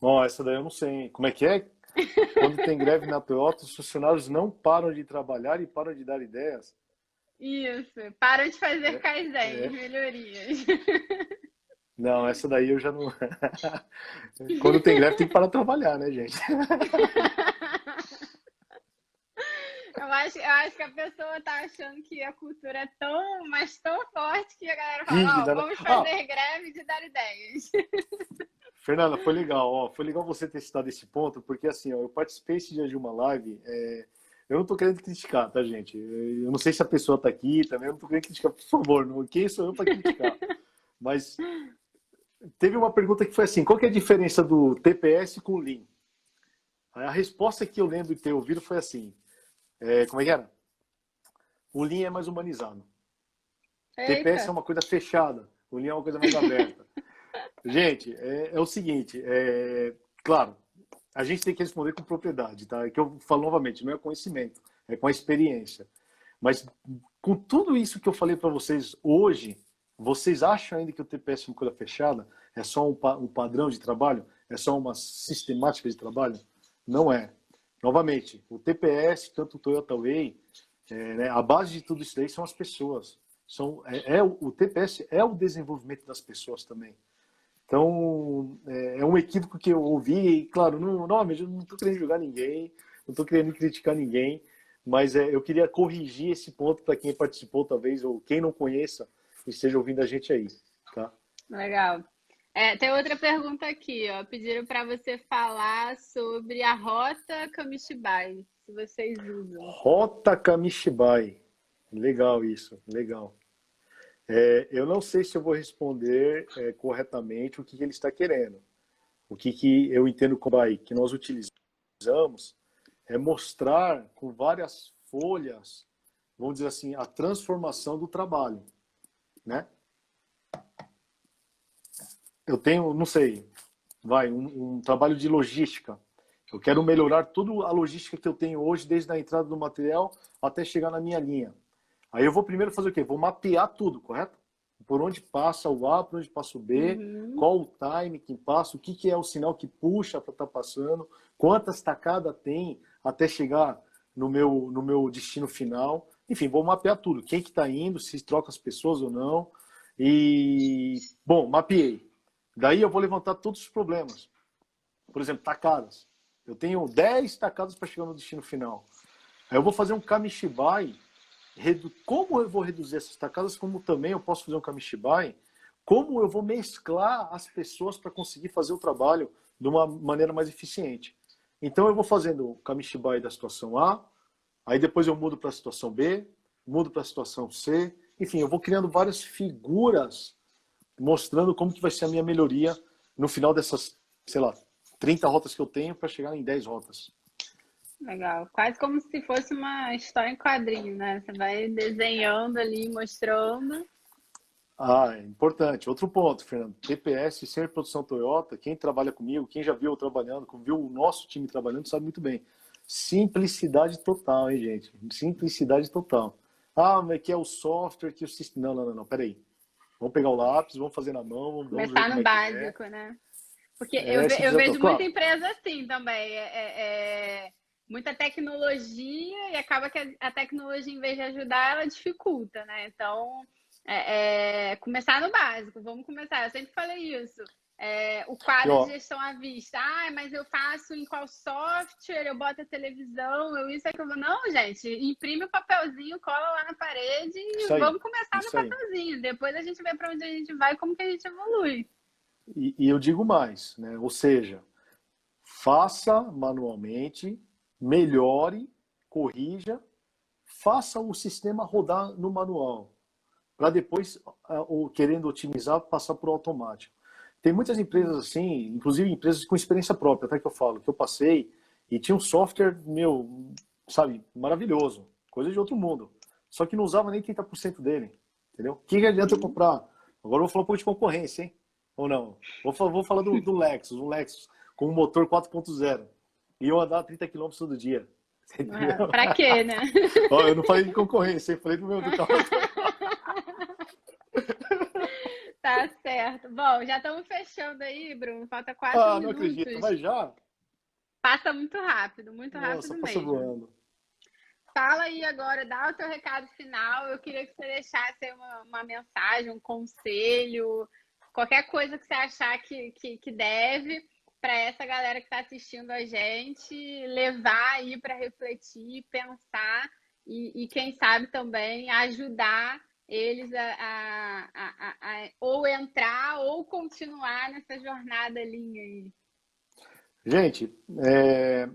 Bom, essa daí eu não sei. Como é que é? Quando tem greve na Toyota, os funcionários não param de trabalhar e param de dar ideias. Isso, para de fazer É. kaizens, melhorias. Não, essa daí eu já não. Quando tem greve, tem que parar de trabalhar, né, gente? Eu acho que a pessoa tá achando que a cultura é tão, mas tão forte que a galera fala, ó, Rígida, né? vamos Ah, fazer greve de dar ideias. Fernanda, foi legal, ó. Foi legal você ter citado esse ponto, porque assim, ó, eu participei esse dia de uma live. Eu não tô querendo criticar, tá, gente? Eu não sei se a pessoa tá aqui também, eu não tô querendo criticar, por favor, não, quem sou eu para criticar? Mas teve uma pergunta que foi assim: qual que é a diferença do TPS com o Lean? A resposta que eu lembro de ter ouvido foi assim: como é que era? O Lean é mais humanizado. TPS é Eita, uma coisa fechada, o Lean é uma coisa mais aberta. Gente, é o seguinte, claro, a gente tem que responder com propriedade, tá? É que eu falo novamente, não é conhecimento, é com a experiência. Mas com tudo isso que eu falei para vocês hoje, vocês acham ainda que o TPS é uma coisa fechada? É só um padrão de trabalho? É só uma sistemática de trabalho? Não é. Novamente, o TPS, tanto o Toyota Way, né, a base de tudo isso daí são as pessoas. O TPS é o desenvolvimento das pessoas também. Então, é um equívoco que eu ouvi, e, claro, novamente, eu não estou querendo julgar ninguém, não estou querendo criticar ninguém, mas eu queria corrigir esse ponto para quem participou, talvez, ou quem não conheça e esteja ouvindo a gente aí, tá? legal. Tem outra pergunta aqui, ó. Pediram para você falar sobre a rota Kamishibai, se vocês usam. Rota Kamishibai. Legal isso, legal. Eu não sei se eu vou responder corretamente o que ele está querendo. O que eu entendo como Kamishibai, que nós utilizamos é mostrar com várias folhas, vamos dizer assim, a transformação do trabalho, né? Eu tenho, não sei, um trabalho de logística. Eu quero melhorar toda a logística que eu tenho hoje, desde a entrada do material até chegar na minha linha. Aí eu vou primeiro fazer o quê? Vou mapear tudo, correto? Por onde passa o A, por onde passa o B, Uhum. qual o time que passa, o que é o sinal que puxa para estar passando, quantas tacadas tem até chegar no meu destino final. Enfim, vou mapear tudo. Quem que está indo, se troca as pessoas ou não. E, bom, mapeei. Daí eu vou levantar todos os problemas. Por exemplo, tacadas. Eu tenho 10 tacadas para chegar no destino final. Aí eu vou fazer um Kamishibai. Como eu vou reduzir essas tacadas, como também eu posso fazer um Kamishibai, como eu vou mesclar as pessoas para conseguir fazer o trabalho de uma maneira mais eficiente. Então eu vou fazendo o Kamishibai da situação A, aí depois eu mudo para a situação B, mudo para a situação C, enfim, eu vou criando várias figuras mostrando como que vai ser a minha melhoria no final dessas, sei lá, 30 rotas que eu tenho para chegar em 10 rotas. Legal. Quase como se fosse uma história em quadrinho, né? Você vai desenhando ali, mostrando. Ah, é importante. Outro ponto, Fernando. TPS, Centro de Produção Toyota, quem trabalha comigo, quem já viu eu trabalhando, viu o nosso time trabalhando, sabe muito bem. Simplicidade total, hein, gente? Simplicidade total. Ah, mas que é o software, que o sistema. Não, não, não, não, peraí. Vamos pegar o lápis, vamos fazer na mão, vamos ver Começar como no é que é. básico, né? Porque eu Simplicidade vejo total. muita Claro. empresa assim também. Muita tecnologia e acaba que a tecnologia, em vez de ajudar, ela dificulta, né? Então, começar no básico. Vamos começar. Eu sempre falei isso. O E, quadro de ó, gestão à vista. Ah, mas eu faço em qual software? Eu boto a televisão, eu isso, aquilo. Não, gente. Imprime o papelzinho, cola lá na parede e isso aí. vamos começar no Isso aí. papelzinho. Depois a gente vê para onde a gente vai e como que a gente evolui. E eu digo mais, né? Ou seja, faça manualmente, melhore, corrija, faça o sistema rodar no manual, para depois, ou querendo otimizar, passar por automático. Tem muitas empresas assim, inclusive empresas com experiência própria, até que eu falo, que eu passei e tinha um software, meu, sabe, maravilhoso, coisa de outro mundo. Só que não usava nem 30% dele, entendeu? O que adianta eu comprar? Agora eu vou falar um pouco de concorrência, hein? Ou não? Vou falar do Lexus, um Lexus com um motor 4.0. E eu andar 30 quilômetros todo dia. Entendeu? Pra quê, né? Ó, eu não falei de concorrência, eu falei do carro. Tá certo. Bom, já estamos fechando aí, Bruno. Falta quatro Ah, não acredito, minutos. mas já? Passa muito Nossa, rápido passa mesmo. voando. Fala aí agora, dá o teu recado final. Eu queria que você deixasse aí uma mensagem, um conselho, qualquer coisa que você achar que deve para essa galera que está assistindo a gente levar aí para refletir, pensar e quem sabe também ajudar eles a ou entrar ou continuar nessa jornada linha aí. Gente,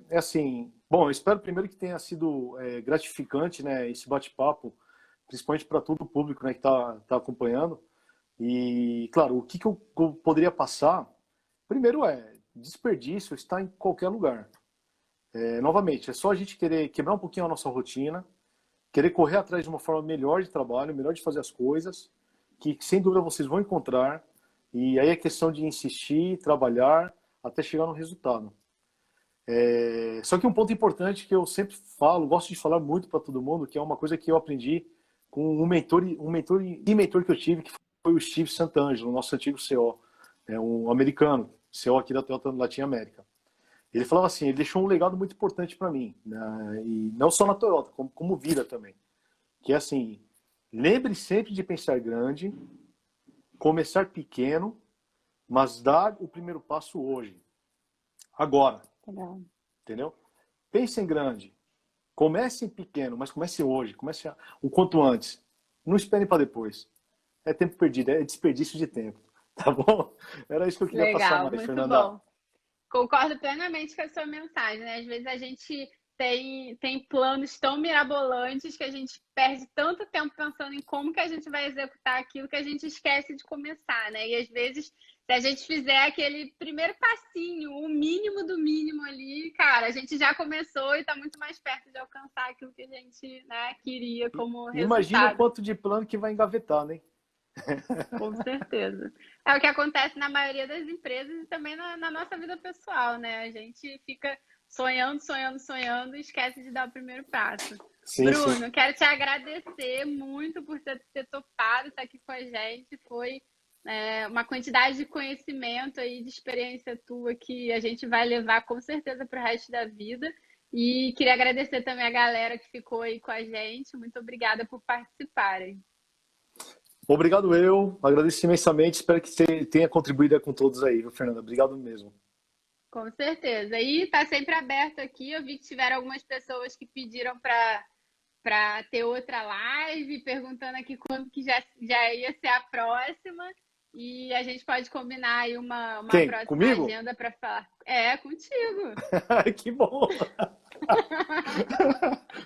é assim. Bom, eu espero primeiro que tenha sido gratificante, né, esse bate-papo, principalmente para todo o público, né, que tá acompanhando. E, claro, o que eu poderia passar? Primeiro desperdício está em qualquer lugar. Novamente, é só a gente querer quebrar um pouquinho a nossa rotina, querer correr atrás de uma forma melhor de trabalho, melhor de fazer as coisas, que sem dúvida vocês vão encontrar. E aí é questão de insistir, trabalhar, até chegar no resultado. Só que um ponto importante que eu sempre falo, gosto de falar muito para todo mundo, que é uma coisa que eu aprendi com um mentor que eu tive, que foi o Steve Santangelo, nosso antigo CEO, um americano, CEO aqui da Toyota Latin América. Ele falava assim, ele deixou um legado muito importante para mim, né? E não só na Toyota, como vida também, que é assim, lembre sempre de pensar grande, começar pequeno, mas dar o primeiro passo hoje, agora, Legal. entendeu? Pense em grande, comece em pequeno, mas comece hoje, comece o quanto antes. Não espere para depois. É tempo perdido, é desperdício de tempo. Tá bom? Era isso que eu queria passar Legal, mais, muito Fernanda. bom. Concordo plenamente com a sua mensagem, né? Às vezes a gente tem planos tão mirabolantes que a gente perde tanto tempo pensando em como que a gente vai executar aquilo que a gente esquece de começar, né? E às vezes, se a gente fizer aquele primeiro passinho, o mínimo do mínimo ali, cara, a gente já começou e está muito mais perto de alcançar aquilo que a gente, né, queria como Imagina o resultado. quanto de plano que vai engavetar, né? Com certeza. É o que acontece na maioria das empresas e também na nossa vida pessoal, né? A gente fica sonhando, sonhando, sonhando e esquece de dar o primeiro passo. Sim, sim. Bruno, quero te agradecer muito por ter topado estar aqui com a gente. Foi uma quantidade de conhecimento aí, de experiência tua que a gente vai levar com certeza para o resto da vida. E queria agradecer também a galera que ficou aí com a gente. Muito obrigada por participarem. Obrigado eu, agradeço imensamente, espero que você tenha contribuído com todos aí, viu, Fernanda? Obrigado mesmo. Com certeza. E está sempre aberto aqui. Eu vi que tiveram algumas pessoas que pediram para ter outra live, perguntando aqui quando que já ia ser a próxima. E a gente pode combinar aí uma Quem? próxima Comigo? agenda para falar. É, contigo. Que bom!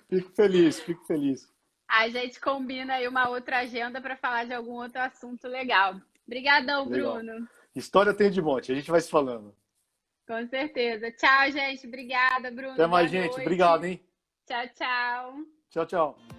Fico feliz, fico feliz. A gente combina aí uma outra agenda para falar de algum outro assunto legal. Obrigadão, Legal. Bruno. História tem de monte, a gente vai se falando. Com certeza. Tchau, gente. Obrigada, Até Bruno. Boa mais, gente. Obrigado, noite. hein? Tchau, tchau. Tchau, tchau.